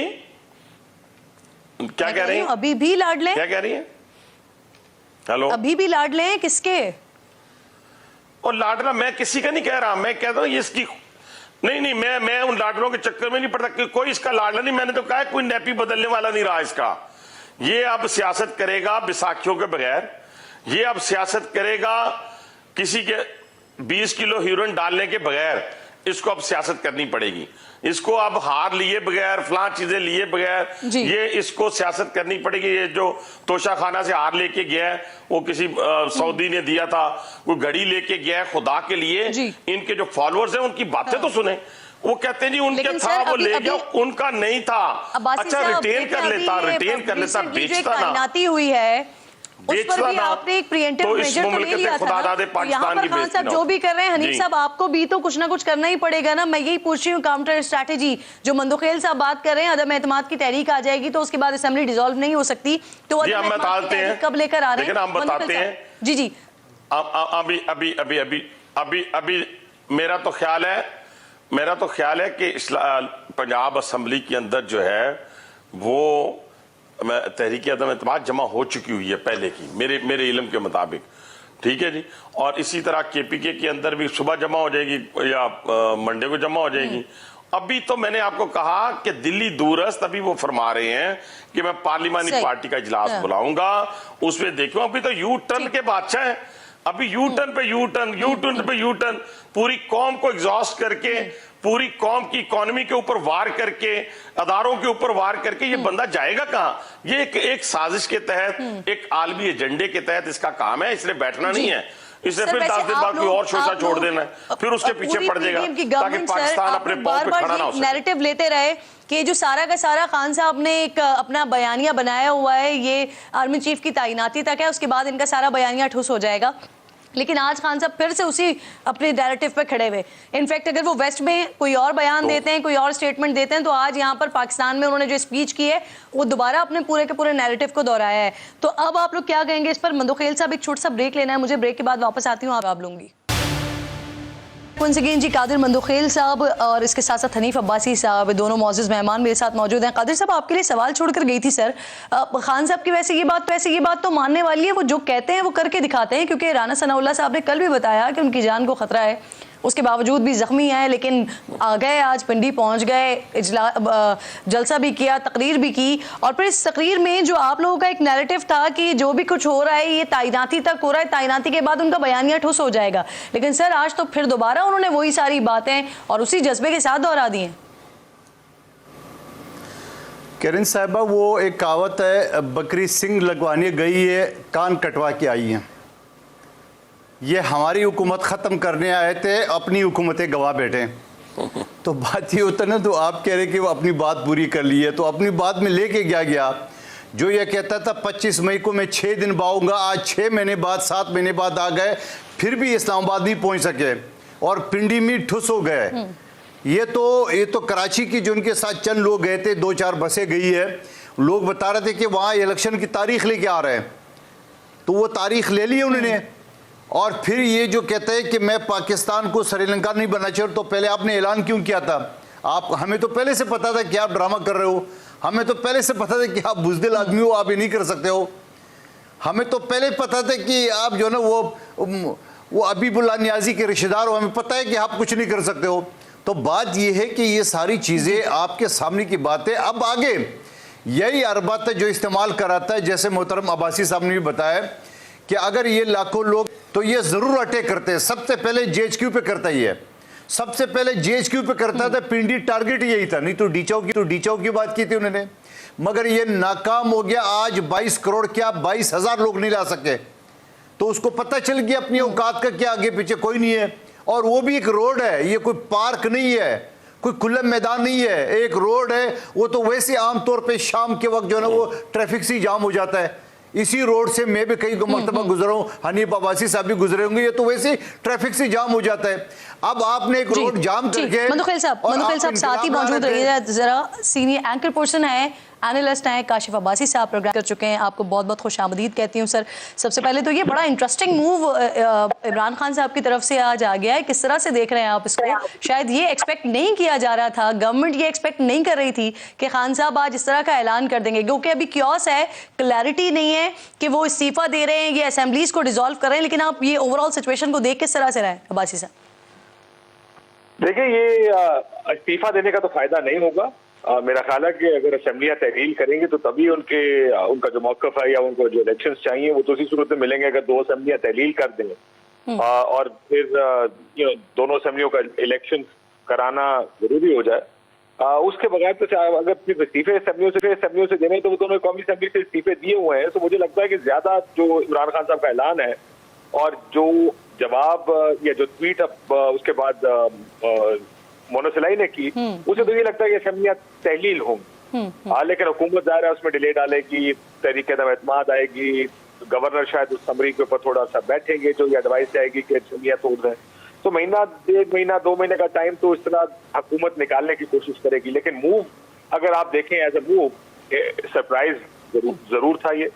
क्या कह रही हैं? अभी भी लाडले? क्या कह रही है? हेलो, अभी भी लाडले हैं किसके? और लाडला मैं किसी का नहीं कह रहा, मैं कहता हूं ये इसकी नहीं, मैं उन लाडलों के चक्कर में नहीं पड़ता कि कोई इसका लाडला नहीं। मैंने तो कहा कोई नैपी बदलने वाला नहीं रहा इसका। ये अब सियासत करेगा बैसाखियों के बगैर, ये अब सियासत करेगा किसी के 20 किलो हीरोइन डालने के बगैर। इसको अब सियासत करनी पड़ेगी, इसको अब हार लिए बगैर, फलां चीजें लिए बगैर, ये इसको सियासत करनी पड़ेगी। ये जो तोशा खाना से हार लेके गया है, वो किसी सऊदी ने दिया था, कोई घड़ी लेके गया है, खुदा के लिए इनके जो फॉलोअर्स हैं उनकी बातें तो सुने। वो कहते हैं जी उनके था, वो ले गया, उनका नहीं था। अच्छा रिटेन कर लेता, बेचता ना, हुई है उस पर भी आपने एक प्रिएंटिव मेजर तो ले लिया था ना। तो यहाँ पर खान साहब जो भी कर रहे हैं, हनीफ साहब आपको भी तो कुछ ना कुछ करना ही पड़ेगा ना। मैं यही पूछ रही हूँ, काउंटर स्ट्रैटेजी जो मंदोखेल साहब बात कर रहे हैं, अदम एतमाद की तहरीक आ जाएगी तो उसके बाद असेंबली डिसॉल्व नहीं हो सकती, तो अदम एतमाद की तहरीक कब लेकर आ रहे हैं? हम बताते हैं जी अभी मेरा तो ख्याल है कि पंजाब असेंबली के अंदर जो है वो तहरीक अदम एतमाद जमा हो चुकी हुई है पहले की, मेरे इल्म के मुताबिक, ठीक है जी। और इसी तरह केपीके के अंदर भी सुबह जमा हो जाएगी या मंडे को जमा हो जाएगी। अभी तो मैंने आपको कहा कि दिल्ली दूरस्थ अभी वो फरमा रहे हैं कि मैं पार्लिमानी पार्टी का इजलास बुलाऊंगा, उसमें देखूं। अभी तो यू टर्न के बादशाह हैं, अभी यू टर्न पे यू टर्न, पूरी कौम को एग्जॉस्ट करके, पूरी कौम की इकोनॉमी के ऊपर वार करके, अदारों के ऊपर वार करके ये बंदा जाएगा कहां? ये एक साजिश के तहत, एक आलमी एजेंडे के तहत इसका काम है। इसने बैठना नहीं है, इसने फिर 10 दिन बाद कोई और शोषा छोड़ देना है, फिर उसके पीछे पड़ जाएगा ताकि पाकिस्तान अपने पांव पे खड़ा ना हो सके। नैरेटिव लेते रहे कि जो सारा का सारा खान साहब ने एक अपना बयानिया बनाया हुआ है, ये आर्मी चीफ की तैनाती तक है, उसके बाद इनका सारा बयानिया ठुस हो जाएगा। लेकिन आज खान साहब फिर से उसी अपने नैरेटिव पे खड़े हुए। इनफैक्ट अगर वो वेस्ट में कोई और बयान देते हैं, कोई और स्टेटमेंट देते हैं, तो आज यहाँ पर पाकिस्तान में उन्होंने जो स्पीच की है वो दोबारा अपने पूरे के पूरे नैरेटिव को दोहराया है। तो अब आप लोग क्या कहेंगे इस पर? मंदोखेल साहब एक छोटा सा ब्रेक लेना है मुझे, ब्रेक के बाद वापस आती हूँ, आप लूंगी। वंस अगेन जी कादिर मंदोखेल साहब और इसके साथ साथ हनीफ अब्बासी साहब, दोनों मौजूद मेहमान मेरे साथ मौजूद हैं। कादिर साहब, आपके लिए सवाल छोड़कर गई थी सर। खान साहब की वैसे ये बात तो मानने वाली है, वो जो कहते हैं वो करके दिखाते हैं, क्योंकि राना सनाउल्लाह साहब ने कल भी बताया कि उनकी जान को खतरा है, उसके बावजूद भी जख्मी है, लेकिन आ गए, आज पिंडी पहुंच गए, जलसा भी किया, तकरीर भी की, और फिर इस तकरीर में जो आप लोगों का एक नैरेटिव था कि जो भी कुछ हो रहा है ये तैनाती तक हो रहा है, तैनाती के बाद उनका बयानिया ठुस हो जाएगा, लेकिन सर आज तो फिर दोबारा उन्होंने वही सारी बातें और उसी जज्बे के साथ दोहरा दी हैं। किरण साहिबा, वो एक कहावत है, बकरी सिंग लगवाने गई है, कान कटवा के आई हैं। ये हमारी हुकूमत ख़त्म करने आए थे, अपनी हुकूमतें गवा बैठे। तो बात ये होता ना, तो आप कह रहे कि वो अपनी बात पूरी कर ली है, तो अपनी बात में लेके क्या गया? जो ये कहता था 25 मई को मैं 6 दिन बाऊँगा, आज 6 महीने बाद 7 महीने बाद आ गए, फिर भी इस्लामाबाद नहीं पहुँच सके और पिंडी में ठुस हो गए। ये तो कराची की जो उनके साथ चंद लोग गए थे, 2-4 बसें गई है, लोग बता रहे थे कि वहाँ इलेक्शन की तारीख लेके आ रहे हैं, तो वो तारीख ले ली उन्होंने। और फिर ये जो कहते हैं कि मैं पाकिस्तान को श्रीलंका नहीं बनना चाहिए, तो पहले आपने ऐलान क्यों किया था? हमें तो पहले से पता था कि आप ड्रामा कर रहे हो, हमें तो पहले से पता था कि आप बुज़दिल आदमी हो, आप ये नहीं कर सकते हो। हमें तो पहले पता था कि आप जो ना वो हबीबुल्लाह नियाज़ी के रिश्तेदार हो, हमें पता है कि आप कुछ नहीं कर सकते हो। तो बात यह है कि ये सारी चीज़ें आपके सामने की बातें, अब आगे यही अरबत है जो इस्तेमाल कराता है, जैसे मोहतरम अब्बासी साहब ने भी बताया कि अगर ये लाखों लोग, तो ये ज़रूर अटैक करते हैं। सबसे पहले JHQ पे करता ही है, सबसे पहले JHQ पे करता था, पिंडी टारगेट यही था, नहीं तो डी चौक की बात की थी उन्होंने, मगर ये नाकाम हो गया। आज 22 करोड़ क्या 22,000 लोग नहीं ला सके, तो उसको पता चल गया अपनी औकात का क्या आगे पीछे कोई नहीं है। और वो भी एक रोड है, ये कोई पार्क नहीं है, कोई खुला मैदान नहीं है, एक रोड है। वो तो वैसे आमतौर पे शाम के वक्त जो है ना वो ट्रैफिक से जाम हो जाता है। इसी रोड से मैं भी कई मरतबा गुजरा हूँ, हनीफ अब्बासी साहब भी गुजरे होंगे, ये तो वैसे ट्रैफिक से जाम हो जाता है। अब आपने एक रोड जाम करके, मंदोखेल साहब साथ ही मौजूद रहिए जरा। सीनियर एंकर पर्सन है, एनालिस्ट हैं काशिफ अब्बासी साहब, प्रोग्राम कर चुके हैं, आपको बहुत बहुत खुशामदीद कहती हूँ सर। सबसे पहले तो ये बड़ा इंटरेस्टिंग मूव इमरान खान साहब की तरफ से आज आ गया है, किस तरह से देख रहे हैं आप इसको? शायद ये एक्सपेक्ट नहीं किया जा रहा था, गवर्नमेंट ये एक्सपेक्ट नहीं कर रही थी कि खान साहब आज इस तरह का ऐलान कर देंगे, क्योंकि अभी क्योस है, क्लैरिटी नहीं है कि वो इस्तीफा दे रहे हैं या असेंबलीज को डिसॉल्व कर रहे हैं। लेकिन आप ये ओवरऑल सिचुएशन को देख किस तरह से रहे हैं अब्बासी साहब? देखिए, ये इस्तीफा देने का तो फायदा नहीं होगा। मेरा ख्याल है कि अगर असेंबलियां तहरील करेंगे तो तभी उनका जो मौक़िफ़ है या उनको जो इलेक्शंस चाहिए वो तो उसी सूरत में मिलेंगे अगर 2 असेंबलियां तहरील कर दें और फिर दोनों असेंबलियों का इलेक्शन कराना जरूरी हो जाए। उसके बगैर तो अगर फिर इस्तीफे असेंबलियों से देने तो वो दोनों कौमी असेंबली से इस्तीफे दिए हुए हैं। तो मुझे लगता है कि ज्यादा जो इमरान खान साहब का ऐलान है और जो जवाब या जो ट्वीट उसके बाद मोनोसलाई ने की, उसे तो ये लगता है कि असेंबलियां तहलील होंगी। लेकिन हुकूमत ज़ाहिर है उसमें डिले डालेगी, तहरीक एतमाद आएगी, गवर्नर शायद उस समरी के ऊपर थोड़ा सा बैठेंगे, जो ये एडवाइस आएगी कि असेंबलियां तोड़ दें। तो महीना 1.5 महीना 2 महीने का टाइम तो इस तरह हुकूमत निकालने की कोशिश करेगी। लेकिन मूव अगर आप देखें एज ए मूव, सरप्राइज जरूर था। ये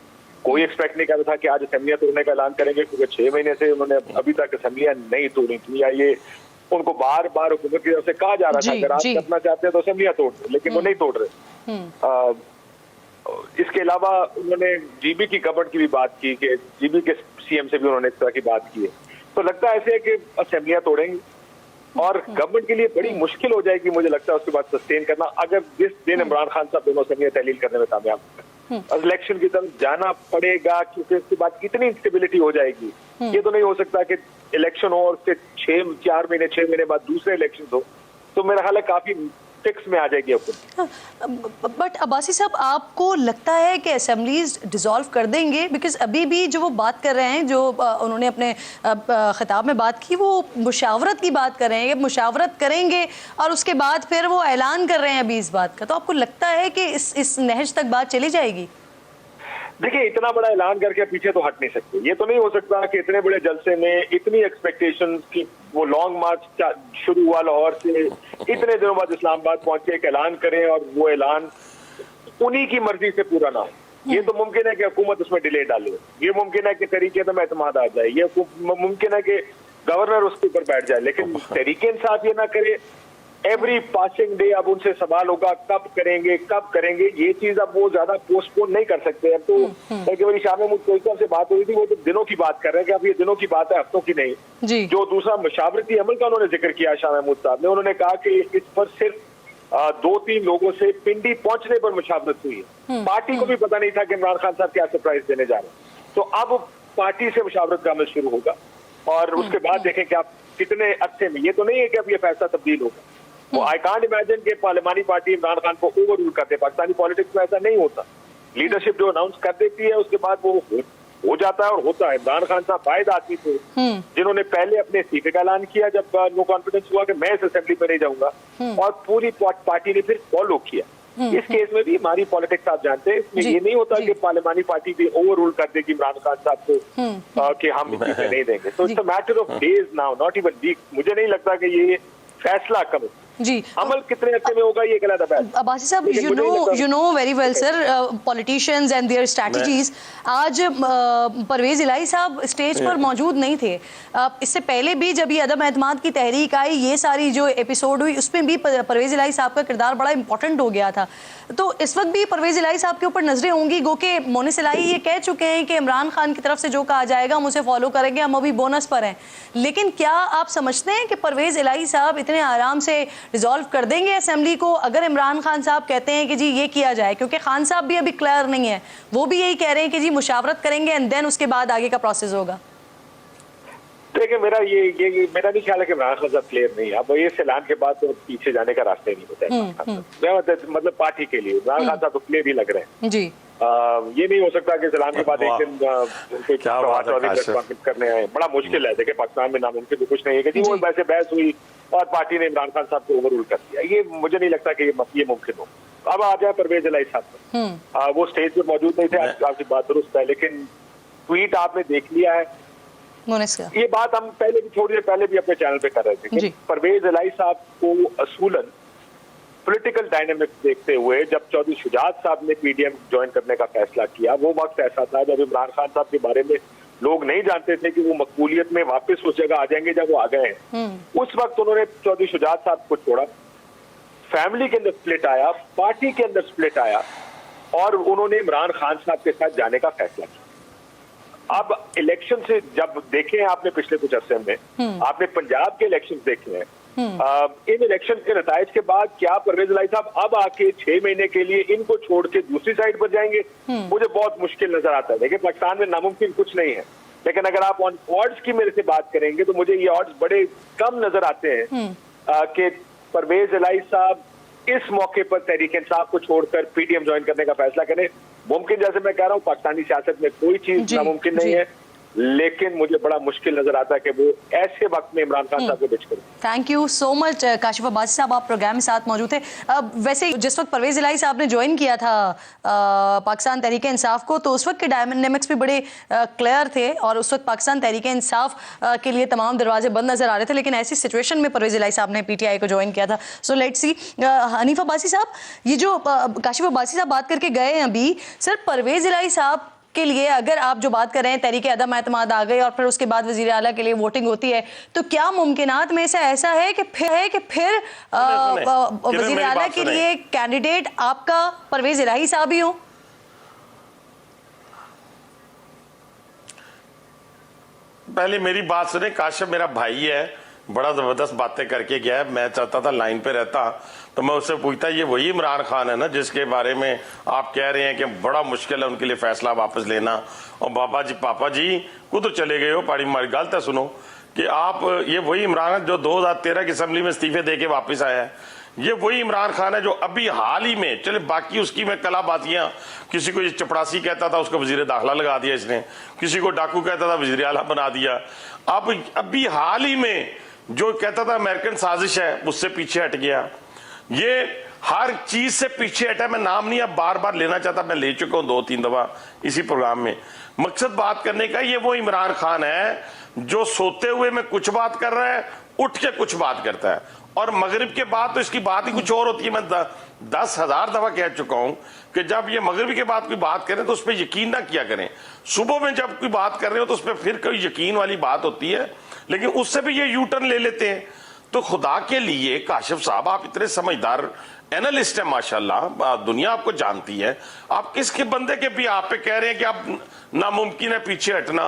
कोई एक्सपेक्ट नहीं कर रहा था कि आज असेंबलियां तोड़ने का ऐलान करेंगे, क्योंकि 6 महीने से उन्होंने अभी तक असेंबलियां नहीं तोड़ी थी, या ये उनको बार बार हुकूमत की तरफ से कहा जा रहा था अगर आप करना चाहते हैं तो असेंबलियां तोड़ रहे, लेकिन वो नहीं तोड़ रहे। इसके अलावा उन्होंने GB की गवर्नमेंट की भी बात की कि GB के CM से भी उन्होंने इस तरह की बात की है। तो लगता है ऐसे है कि असेंबलियां तोड़ेंगे और गवर्नमेंट के लिए बड़ी मुश्किल हो जाएगी, मुझे लगता है उसके बाद सस्टेन करना, अगर जिस दिन इमरान खान साहब दोनों असेंबलियां तहलील करने में कामयाब इलेक्शन की तरफ जाना पड़ेगा, क्योंकि इसके बाद कितनी इंस्टेबिलिटी हो जाएगी। ये तो नहीं हो सकता कि इलेक्शन हो और उसके 6 महीने बाद दूसरे इलेक्शन हो। तो मेरा ख्याल है काफी फिक्स में आ जाएगी आपको। बट अब्बासी साहब, आपको लगता है कि असेंबलीज डिसॉल्व कर देंगे? बिकॉज अभी भी जो वो बात कर रहे हैं, जो उन्होंने अपने खिताब में बात की, वो मुशावरत की बात कर रहे हैं, मुशावरत करेंगे और उसके बाद फिर वो ऐलान कर रहे हैं अभी इस बात का। तो आपको लगता है कि इस नहज तक बात चली जाएगी? देखिए, इतना बड़ा ऐलान करके पीछे तो हट नहीं सकते। ये तो नहीं हो सकता कि इतने बड़े जलसे में इतनी एक्सपेक्टेशन की वो लॉन्ग मार्च शुरू हुआ लाहौर से, इतने दिनों बाद इस्लामाबाद पहुंच के एक ऐलान करें और वो ऐलान उन्हीं की मर्जी से पूरा ना हो। ये तो मुमकिन है कि हुकूमत उसमें डिले डाले, ये मुमकिन है कि तरीके तो एतमाद आ जाए, ये मुमकिन है कि गवर्नर उसके ऊपर बैठ जाए, लेकिन तहरीक इंसाफ ये ना करे। एवरी पासिंग डे अब उनसे सवाल होगा कब करेंगे, ये चीज अब वो ज्यादा पोस्टपोन नहीं कर सकते। अब तो एक बार शाह महमूद कोईकम से बात हुई थी, वो तो दिनों की बात कर रहे हैं कि अब ये दिनों की बात है, हफ्तों की नहीं जी। जो दूसरा मुशावरती अमल का उन्होंने जिक्र किया शाह महमूद साहब ने, उन्होंने कहा कि इस पर सिर्फ 2-3 लोगों से पिंडी पहुंचने पर मुशावरत हुई है। पार्टी को भी पता नहीं था कि इमरान खान साहब क्या सरप्राइज देने जा रहे हैं। तो अब पार्टी से मुशावरत का अमल शुरू होगा और उसके बाद देखें कि आप कितने अरसे में, ये तो नहीं है कि अब ये फैसला तब्दील होगा। वो आई कांट इमेजिन कि पार्लिमानी पार्टी इमरान खान को ओवर रूल करते। पाकिस्तानी पॉलिटिक्स में ऐसा नहीं होता। लीडरशिप जो अनाउंस कर देती है उसके बाद वो हो जाता है और होता है। इमरान खान साहब वाहिद आदमी थे जिन्होंने पहले अपने इस्तीफे का ऐलान किया जब नो कॉन्फिडेंस हुआ कि मैं इस असेंबली पर नहीं जाऊंगा, और पूरी पार्टी ने फिर फॉलो किया। इस केस में भी हमारी पॉलिटिक्स आप जानते हैं, इसमें ये नहीं होता कि पार्लिमानी पार्टी भी ओवर रूल कर देगी इमरान खान साहब को कि हम इस्तीफे नहीं देंगे। तो it's a matter of days now, not even week. मुझे नहीं लगता कि ये फैसला कब जी अमल कितने अर्से में होगा ये गलत है। अब्बासी साहब, you know very well sir, politicians and their strategies। आज परवेज इलाही साहब स्टेज पर मौजूद नहीं थे। इससे पहले भी जब ये अदम एतमाद की तहरीक आई, ये सारी जो एपिसोड हुई, उसमें भी परवेज इलाही साहब का किरदार बड़ा इंपॉर्टेंट हो गया था। तो इस वक्त भी परवेज इलाही साहब के ऊपर नजरें होंगी, गो के मोनिस इलाही ये कह चुके हैं कि इमरान खान की तरफ से जो कहा जाएगा हम उसे फॉलो करेंगे, हम अभी बोनस पर हैं। लेकिन क्या आप समझते हैं कि परवेज इलाही साहब इतने आराम से रिजॉल्व कर देंगे असेंबली को अगर इमरान खान साहब कहते हैं कि जी ये किया जाए? क्योंकि खान साहब भी अभी क्लियर नहीं है, वो भी यही कह रहे हैं कि जी मुशावरत करेंगे एंड देन उसके बाद आगे का प्रोसेस होगा। देखिए मेरा मेरा नहीं ख्याल है कि इमरान खान साहब क्लियर नहीं है। अब ये ऐलान के बाद तो पीछे जाने का रास्ता ही नहीं होता है। मतलब पार्टी के लिए इमरान खान साहब तो क्लियर ही लग रहे हैं जी। ये नहीं हो सकता कि ऐलान के बाद एक दिन करने आए, बड़ा मुश्किल है। देखिए पाकिस्तान में नामुमकिन तो कुछ नहीं है कि जी वो वैसे बहस हुई और पार्टी ने इमरान खान साहब को ओवर रूल कर दिया। ये मुझे नहीं लगता कि ये मुमकिन हो। अब आ जाए परवेज इलाही साहब, वो स्टेज पे मौजूद नहीं थे, आपकी बात दुरुस्त है, लेकिन ट्वीट आपने देख लिया है। ये बात हम पहले भी थोड़ी देर पहले भी अपने चैनल पे कर रहे थे कि परवेज इलाही साहब को असूलन पॉलिटिकल डायनामिक्स देखते हुए जब चौधरी शुजात साहब ने पीडीएम ज्वाइन करने का फैसला किया, वो वक्त ऐसा था जब इमरान खान साहब के बारे में लोग नहीं जानते थे कि वो मकबूलियत में वापस उस जगह आ जाएंगे जब वो आ गए हैं। उस वक्त उन्होंने चौधरी शुजात साहब को छोड़ा, फैमिली के अंदर स्प्लिट आया, पार्टी के अंदर स्प्लिट आया और उन्होंने इमरान खान साहब के साथ जाने का फैसला किया। अब इलेक्शन से जब देखे आपने पिछले कुछ अरसे में, आपने पंजाब के इलेक्शन देखे हैं, इन इलेक्शन के नतायज के बाद क्या परवेज इलाही साहब अब आके 6 महीने के लिए इनको छोड़ के दूसरी साइड पर जाएंगे? मुझे बहुत मुश्किल नजर आता है। देखिए पाकिस्तान में नामुमकिन कुछ नहीं है, लेकिन अगर आप ऑन ऑड्स की मेरे से बात करेंगे तो मुझे ये ऑड्स बड़े कम नजर आते हैं कि परवेज इलाही साहब इस मौके पर तहरीक इंसाफ को छोड़कर पीडीएम ज्वाइन करने का फैसला करें। मुमकिन, जैसे मैं कह रहा हूँ, पाकिस्तानी सियासत में कोई चीज नामुमकिन नहीं है, लेकिन मुझे बड़ा मुश्किल नजर आता है कि वो ऐसे वक्त में इमरान खान साहब को बिच करें। Thank you so much Kashif Abbasi साहब, आप प्रोग्राम में साथ मौजूद थे। वैसे जिस वक्त परवेज इलाही साहब ने ज्वाइन किया था पाकिस्तान तहरीक इंसाफ को, तो उस वक्त के डायनामिक्स भी बड़े क्लियर थे और उस वक्त पाकिस्तान तहरीक इंसाफ के लिए तमाम दरवाजे बंद नजर आ रहे थे। लेकिन ऐसी सिचुएशन में परवेज इलाही साहब ने पीटीआई को ज्वाइन किया था। So let's see. Hanif Abbasi साहब, ये जो काशिफ अब्बासी साहब बात करके गए हैं अभी, सर परवेज इलाही साहब के लिए अगर आप जो बात कर रहे हैं तहरीक अदम एतमाद आ गई और फिर उसके बाद वजीर आला के लिए वोटिंग होती है, तो क्या मुमकिनात में से ऐसा है कि फिर वजीर आला के लिए कैंडिडेट आपका परवेज इलाही साहब ही हो? पहले मेरी बात सुने, काशिफ मेरा भाई है, बड़ा जबरदस्त बातें करके गया है। मैं चाहता था लाइन पे रहता तो मैं उससे पूछता, ये वही इमरान खान है ना जिसके बारे में आप कह रहे हैं कि बड़ा मुश्किल है उनके लिए फैसला वापस लेना, और बाबा जी पापा जी कुछ चले गए हो पाड़ी मारी गलत है। सुनो कि आप ये वही इमरान है जो 2013 की असेंबली में इस्तीफे दे के वापस आया है। ये वही इमरान खान है जो अभी हाल ही में, चले बाकी उसकी में कलाबातियां, किसी को ये चपड़ासी कहता था उसको वजीर दाखिला लगा दिया इसने, किसी को डाकू कहता था वजीर आला बना दिया। अब अभी हाल ही में जो कहता था अमेरिकन साजिश है उससे पीछे हट गया। ये हर चीज से पीछे हटा। मैं नाम नहीं अब बार बार लेना चाहता, मैं ले चुका हूं 2-3 दफा इसी प्रोग्राम में। मकसद बात करने का, ये वो इमरान खान है जो सोते हुए में कुछ बात कर रहा है, उठ के कुछ बात करता है, और मगरिब के बाद तो इसकी बात ही कुछ और होती है। मैं 10,000 दफा कह चुका हूं कि जब ये मगरिब के बाद कोई बात करें तो उस पर यकीन ना किया करें। सुबह में जब कोई बात कर रहे हो तो उस पर फिर कोई यकीन वाली बात होती है, लेकिन उससे भी ये यू टर्न ले लेते हैं। तो खुदा के लिए काशिफ साहब, आप इतने समझदार एनालिस्ट हैं माशाल्लाह, दुनिया आपको जानती है, आप किसके बंदे के भी आप पे कह रहे हैं कि आप नामुमकिन है पीछे हटना?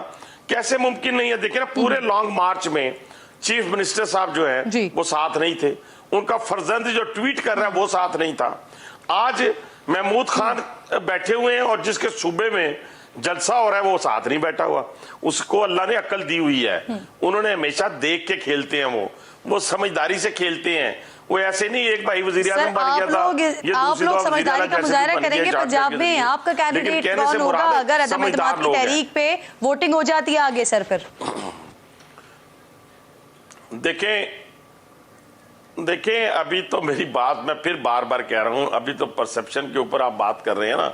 कैसे मुमकिन नहीं है? देखिए ना, पूरे लॉन्ग मार्च में चीफ मिनिस्टर साहब जो है वो साथ नहीं थे, उनका फर्जंद जो ट्वीट कर रहा है वो साथ नहीं था। आज महमूद खान बैठे हुए हैं और जिसके सूबे में जलसा हो रहा है वो साथ नहीं बैठा हुआ। उसको अल्लाह ने अक्ल दी हुई है, उन्होंने हमेशा देख के खेलते हैं, वो समझदारी से खेलते हैं। वो ऐसे नहीं एक भाई वजीर आज़म बन गया था, आप लोग समझदारी का मुजाहरा करेंगे पंजाब में, आपका कैंडिडेट कौन होगा अगर अदम एतमाद की तहरीक पे वोटिंग हो जाती है आगे सर? फिर देखें अभी तो मेरी बात मैं फिर बार बार कह रहा हूं, अभी तो परसेप्शन के ऊपर आप बात कर रहे हैं ना,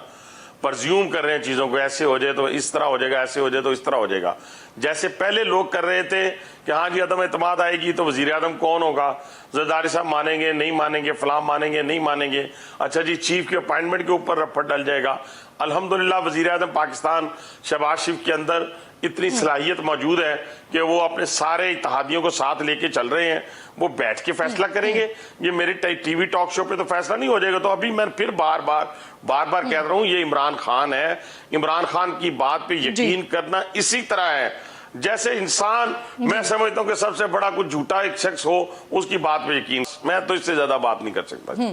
परज्यूम कर रहे हैं चीजों को, ऐसे हो जाए तो इस तरह हो जाएगा, ऐसे हो जाए तो इस तरह हो जाएगा। जैसे पहले लोग कर रहे थे कि हाँ जी अदम एतमाद आएगी तो वजीर आज़म कौन होगा, जरदारी साहब मानेंगे नहीं मानेंगे, फलां मानेंगे नहीं मानेंगे, अच्छा जी चीफ के अपॉइंटमेंट के ऊपर रफ्फड़ डल जाएगा। अल्हम्दुलिल्लाह वजीर आज़म पाकिस्तान शहबाज शरीफ के अंदर इतनी सलाहियत मौजूद है कि वो अपने सारे इत्तेहादियों को साथ लेके चल रहे हैं, वो बैठ के फैसला करेंगे। ये मेरे टीवी टॉक शो पे तो फैसला नहीं हो जाएगा। तो अभी मैं फिर बार बार कह रहा हूं, ये इमरान खान है, इमरान खान की बात पे यकीन करना इसी तरह है जैसे इंसान, मैं समझता हूं कि सबसे बड़ा कुछ झूठा एक शख्स हो उसकी बात पे यकीन। मैं तो इससे ज्यादा बात नहीं कर सकता।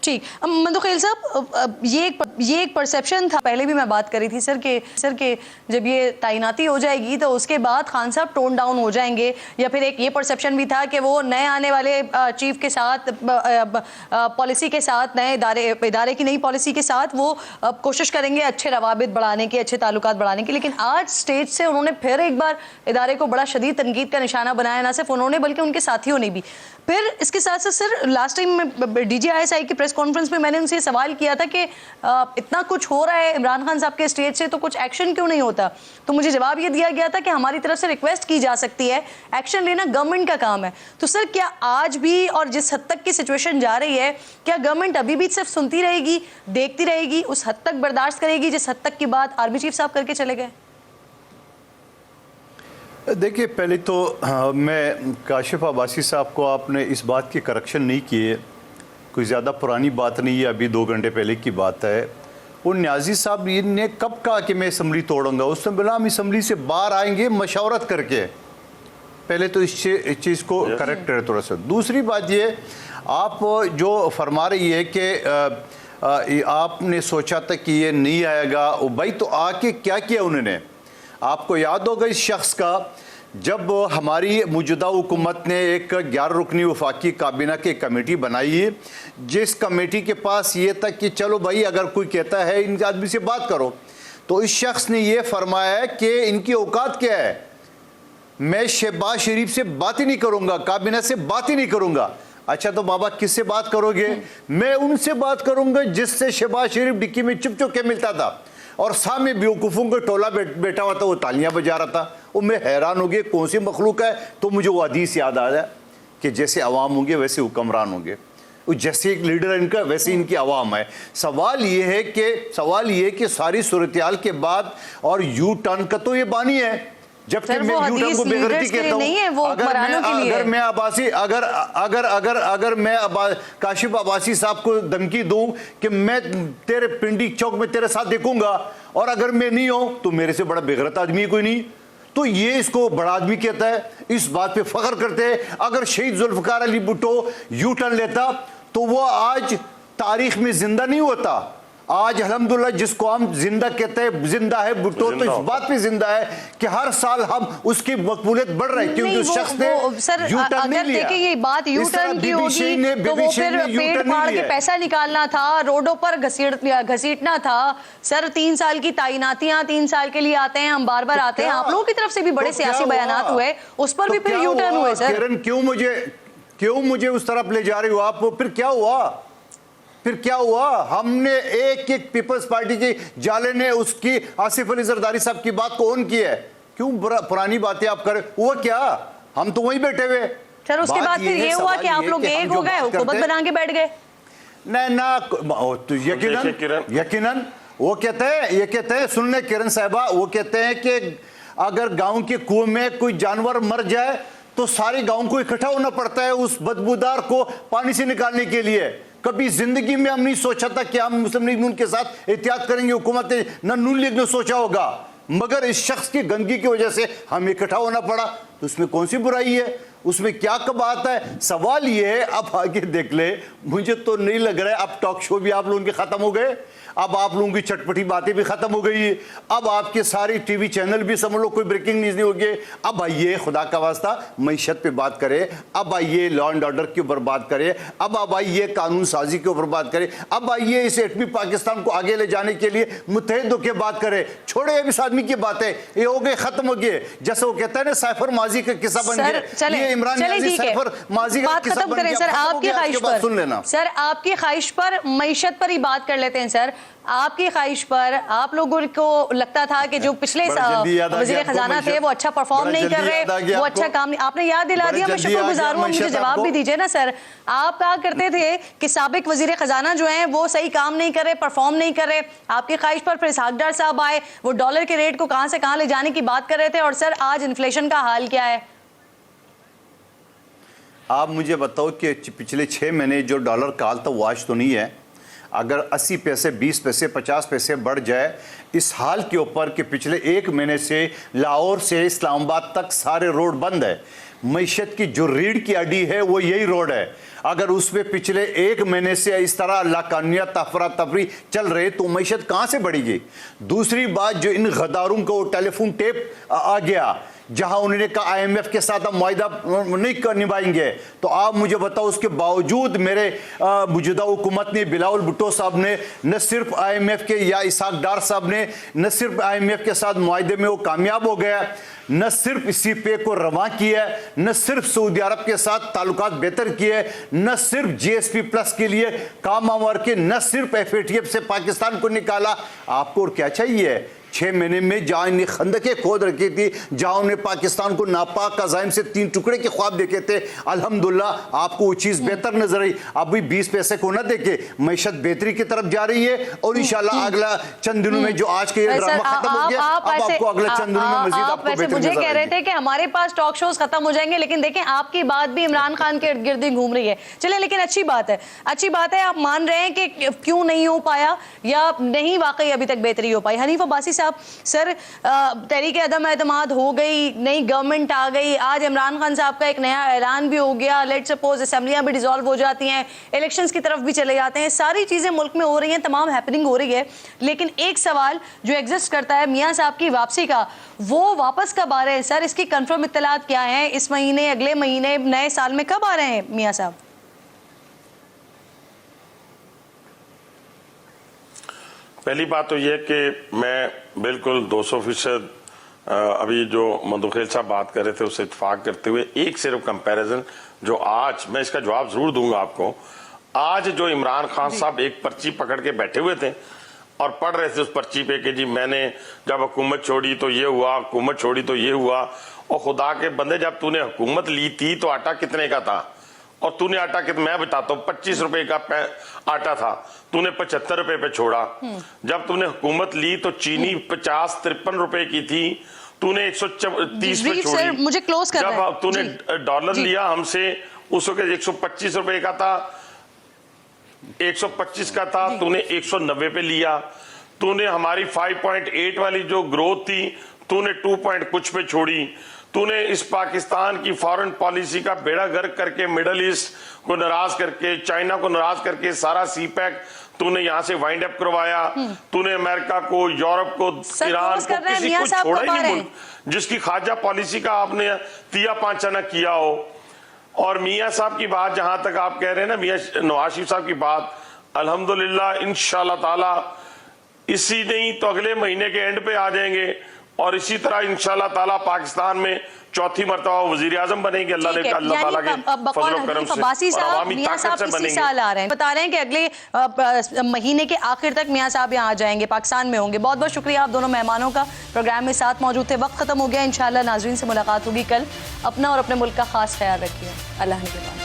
ठीक, मंदुखेल साहब, ये एक परसेप्शन था, पहले भी मैं बात करी थी सर के जब ये तैनाती हो जाएगी तो उसके बाद खान साहब टोन डाउन हो जाएंगे, या फिर एक ये परसेप्शन भी था कि वो नए आने वाले चीफ के साथ पॉलिसी के साथ, नए इदारे की नई पॉलिसी के साथ वो कोशिश करेंगे अच्छे रवाबित बढ़ाने की, अच्छे ताल्लुकात बढ़ाने की। लेकिन आज स्टेज से उन्होंने फिर एक बार इदारे को बड़ा शदीद तनकीद का निशाना बनाया, ना सिर्फ उन्होंने बल्कि उनके साथियों ने भी। फिर इसके साथ साथ सर लास्ट टाइम में DGISI की प्रेस कॉन्फ्रेंस में मैंने उनसे सवाल किया था कि इतना कुछ हो रहा है इमरान खान साहब के स्टेज से तो कुछ एक्शन क्यों नहीं होता? तो मुझे जवाब ये दिया गया था कि हमारी तरफ से रिक्वेस्ट की जा सकती है, एक्शन लेना गवर्नमेंट का काम है। तो सर क्या आज भी और जिस हद तक की सिचुएशन जा रही है, क्या गवर्नमेंट अभी भी सिर्फ सुनती रहेगी, देखती रहेगी, उस हद तक बर्दाश्त करेगी जिस हद तक की बात आर्मी चीफ साहब करके चले गए? देखिए, पहले तो मैं काशिफ अब्बासी साहब को आपने इस बात की करेक्शन नहीं की है, कोई ज़्यादा पुरानी बात नहीं है, अभी 2 घंटे पहले की बात है। वो न्याजी साहब ने कब कहा कि मैं असम्बली तोड़ूंगा? उसने बोला हम असम्बली से बाहर आएंगे मशवरत करके। पहले तो इस चीज़ को करेक्ट है थोड़ा सा। दूसरी बात ये, आप जो फरमा रही है कि आपने सोचा था कि ये नहीं आएगा, भाई तो आके क्या किया उन्होंने? आपको याद होगा इस शख्स का, जब हमारी मौजूदा हुकूमत ने एक 11 रुकनी वफाकी काबीना की कमेटी बनाई, जिस कमेटी के पास ये था कि चलो भाई अगर कोई कहता है इन आदमी से बात करो, तो इस शख्स ने ये फरमाया कि इनकी औकात क्या है, मैं शहबाज शरीफ से बात ही नहीं करूँगा, काबीना से बात ही नहीं करूँगा। अच्छा तो बाबा किससे बात करोगे? मैं उनसे बात करूँगा जिससे शहबाज शरीफ डिक्की में चुप चुप के मिलता था और सामने बेवकूफ़ों का टोला बैठा हुआ था, वो तालियां बजा रहा था। वो मैं हैरान हो गया कौन सी मखलूक है। तो मुझे वो हदीस याद आया कि जैसे अवाम होंगे वैसे हुक्मरान होंगे, जैसे एक लीडर इनका वैसे इनकी अवाम है। सवाल ये है कि सारी सूरत-ए-हाल के बाद और यू टर्न का तो ये बानी है, जबकि मैं यू टर्न को बेगैरती कहता हूँ। अगर मैं काशिफ अब्बासी साहब को धमकी दूं कि मैं तेरे पिंडी चौक में तेरे साथ देखूंगा, और अगर मैं नहीं हूं तो मेरे से बड़ा बेगैरत आदमी कोई नहीं, तो ये इसको बड़ा आदमी कहता है, इस बात पे फख्र करते हैं। अगर शहीद जुल्फकार अली भुट्टो यू टर्न लेता तो वो आज तारीख में जिंदा नहीं होता। आज अल्हम्दुलिल्लाह जिसको हम जिंदा कहते हैं, जिंदा है भुट्टो, तो इस बात पे जिंदा है कि हर साल हम उसकी मकबूलियत बढ़ रही है, क्योंकि उस शख्स ने यू टर्न नहीं लिया। देखिए ये बात यू टर्न की होगी तो वो फिर पेट फाड़ के पैसा निकालना था, रोडों पर घसीटना था। सर 3 साल की तैनातियां 3 साल के लिए आते हैं, हम बार बार आते हैं, आप लोगों की तरफ से भी बड़े सियासी बयानात हुए, उस पर भी फिर यू टर्न हुए। सर किरण क्यों मुझे उस तरफ ले जा रही हो आप? फिर क्या हुआ? हमने एक पीपल्स पार्टी की जाले ने उसकी आसिफ अली जरदारी साहब की बात को ऑन किया है। क्यों पुरानी बातें आप करें? हुआ क्या? हम तो वहीं बैठे हुए। सर उसके बात बाद फिर है, ये हुआ सवाल कि आप ये लोग कि हम एक जो हो गए, बात हुकूमत करते हैं- बना के बैठ गए। नहीं ना, तो यकीनन वो कहते हैं, ये कहते हैं, सुन ले किरण साहिबा, वो कहते हैं कि अगर गांव के कुएं में कोई जानवर मर जाए तो सारे गांव को इकट्ठा होना पड़ता है उस बदबूदार को पानी से निकालने के लिए। कभी जिंदगी में हम नहीं सोचा था कि हम मुस्लिम लीग नून के साथ एहतियात करेंगे, हुकूमत न नून लीग ने सोचा होगा, मगर इस शख्स की गंदगी की वजह से हमें इकट्ठा होना पड़ा। तो उसमें कौन सी बुराई है, उसमें क्या कबात है? सवाल ये है, अब आगे देख ले, मुझे तो नहीं लग रहा है अब टॉक शो भी आप लोगों के खत्म हो गए, अब आप लोगों की चटपटी बातें भी खत्म हो गई, अब आपके सारे टीवी चैनल भी समझ लो कोई ब्रेकिंग न्यूज नहीं होगी। अब आइए खुदा का वास्ता मईशत पे बात करें, अब आइए लॉ एंड ऑर्डर के ऊपर बात करें, अब आइए कानून साजी के ऊपर बात करें, अब आइए इस एटमी पाकिस्तान को आगे ले जाने के लिए मुत्तहिद होकर बात करें। छोड़े अब इस आदमी की बातें, ये हो गए, खत्म हो गए। जैसे वो कहता है ना साइफर माजी का किस्सा बन गया, ये इमरान नियाज़ी साइफर माजी का किस्सा बन गया। सर आपकी ख्वाहिश पर सुन लेना, सर आपकी ख्वाहिश पर मईशत पर ही बात कर लेते हैं। सर आपकी ख्वाहिश पर आप लोगों को लगता था कि जो पिछले वज़ीर खजाना थे वो अच्छा परफॉर्म नहीं कर रहे, वो अच्छा काम नहीं, आपने याद दिला दिया, मैं शुक्रगुजार हूं। मुझे जवाब भी दीजिए ना सर। आप कहा करते थे कि साबिक वज़ीर खजाना जो हैं वो सही काम नहीं कर रहे, परफॉर्म नहीं कर रहे। आपकी ख्वाहिश पर फिर इसहाक डार साहब आए, वो डॉलर के रेट को कहां से कहां ले जाने की बात कर रहे थे। और सर आज इन्फ्लेशन का हाल क्या है? आप मुझे बताओ कि पिछले 6 महीने जो डॉलर का हाल था वो आज तो नहीं है। अगर 80 पैसे, 20 पैसे, 50 पैसे बढ़ जाए इस हाल के ऊपर कि पिछले 1 महीने से लाहौर से इस्लामाबाद तक सारे रोड बंद है, मईशत की जो रीढ़ की हड्डी है वो यही रोड है। अगर उसमें पिछले 1 महीने से इस तरह लाकानियत अफरा तफरी चल रहे तो मईशत कहाँ से बढ़ेगी? दूसरी बात, जो इन गद्दारों को टेलीफोन टेप आ गया जहां उन्होंने कहा IMF के साथ हम मुआहदा नहीं निभाएंगे, तो आप मुझे बताओ उसके बावजूद मेरे मौजूदा हुकूमत ने, बिलावल भुट्टो साहब ने न सिर्फ IMF के या इसहाक डार साहब ने न सिर्फ IMF के साथ मुआहदे में वो कामयाब हो गया, न सिर्फ CPA को रवा किया, न सिर्फ सऊदी अरब के साथ ताल्लुकात बेहतर किए, न सिर्फ GSP प्लस के लिए काम आवर के, न सिर्फ FATF से पाकिस्तान को निकाला। आपको और क्या चाहिए? 6 महीने में जहां इन्हें खंदकें खोद रखी थी, जहां उन्हें पाकिस्तान को नापाक अज़ाइम से 3 टुकड़े के ख्वाब देखे थे, अल्हम्दुलिल्लाह आपको वो चीज़ बेहतर नजर आई। अभी 20 पैसे को ना देके मईशत बेहतरी की तरफ जा रही है और इंशाल्लाह अगला चंद दिनों में जो आज के ड्रामा खत्म हो गया, अब आपको अगले चंद दिनों में मजीद आपको बेहतरी मुझे नजर कह रहे आएगी। थे कि हमारे पास टॉक शोज खत्म हो जाएंगे, लेकिन देखें आपकी बात भी इमरान खान के इर्द गिर्द ही घूम रही है। चलिए, लेकिन अच्छी बात है, अच्छी बात है, आप मान रहे हैं कि क्यों नहीं हो पाया या नहीं वाकई अभी तक बेहतरी हो पाई। हनीफ अब्बासी साहब, सर तहरीक अदम एतमाद हो गई, नई गवर्नमेंट आ गई, आज इमरान खान साहब का एक नया ऐलान भी हो गया, लेट सपोज असेंबलियां भी डिसॉल्व हो जाती हैं, इलेक्शंस की तरफ भी चले जाते हैं, सारी चीज़ें मुल्क में हो रही हैं, तमाम हैपनिंग हो रही है। लेकिन एक सवाल जो एग्जिस्ट करता है मियाँ साहब की वापसी का, वो वापस कब आ रहे हैं सर? इसकी कंफर्म इत्तलात क्या है? इस महीने, अगले महीने, नए साल में कब आ रहे हैं मियाँ साहब? पहली बात तो यह कि मैं बिल्कुल 200% अभी जो मंदुखेल साहब बात कर रहे थे उससे इत्तेफाक करते हुए एक सिर्फ कंपैरिजन जो आज मैं इसका जवाब जरूर दूंगा आपको। आज जो इमरान खान साहब एक पर्ची पकड़ के बैठे हुए थे और पढ़ रहे थे उस पर्ची पे कि जी मैंने जब हुकूमत छोड़ी तो ये हुआ, हुकूमत छोड़ी तो ये हुआ, और खुदा के बंदे जब तूने हुकूमत ली थी तो आटा कितने का था और तूने आटा कितना, मैं बताता हूँ, 25 रुपए का आटा था, तूने 75 रुपए पे छोड़ा। जब तूने हुकूमत ली तो चीनी 50-53 रुपए की थी, तूने 130 पे छोड़ी। मुझे क्लोज कर जब तूने डॉलर लिया हमसे उस वक्त 125 रुपए का था, 125 का था, तूने 190 पे लिया। तूने हमारी 5.8 वाली जो ग्रोथ थी तूने 2 पॉइंट कुछ पे छोड़ी। तूने इस पाकिस्तान की फॉरेन पॉलिसी का बेड़ा गर्क करके, मिडल ईस्ट को नाराज करके, चाइना को नाराज करके सारा CPEC तूने यहाँ से वाइंड अप करवाया। तूने अमेरिका को, यूरोप को, ईरान को, किसी को छोड़ा ही नहीं मुल्क जिसकी खारजा पॉलिसी का आपने तिया पांचा न किया हो। और मियाँ साहब की बात जहां तक आप कह रहे हैं ना, मियाँ नवाज शरीफ साहब की बात, अल्हम्दुलिल्लाह इंशाल्लाह ताला इसी नहीं तो अगले महीने के एंड पे आ जाएंगे। और इसी तरह इंशाल्लाह ताला पाकिस्तान में चौथी मरतबा वजीर आजम बनेंगे अल्लाह ठीक है, अल्लाह ताला के फजल व करम से अब्बासी और साहब, अवामी मियां ताकत साहब से इसी बनेंगे। साल आ रहे हैं, बता रहे हैं कि अगले महीने के आखिर तक मियां साहब यहाँ आ जाएंगे, पाकिस्तान में होंगे। बहुत बहुत शुक्रिया आप दोनों मेहमानों का, प्रोग्राम में साथ मौजूद थे। वक्त खत्म हो गया, इंशाल्लाह नाजरीन से मुलाकात होगी कल। अपना और अपने मुल्क का खास ख्याल रखिए। अल्लाह ने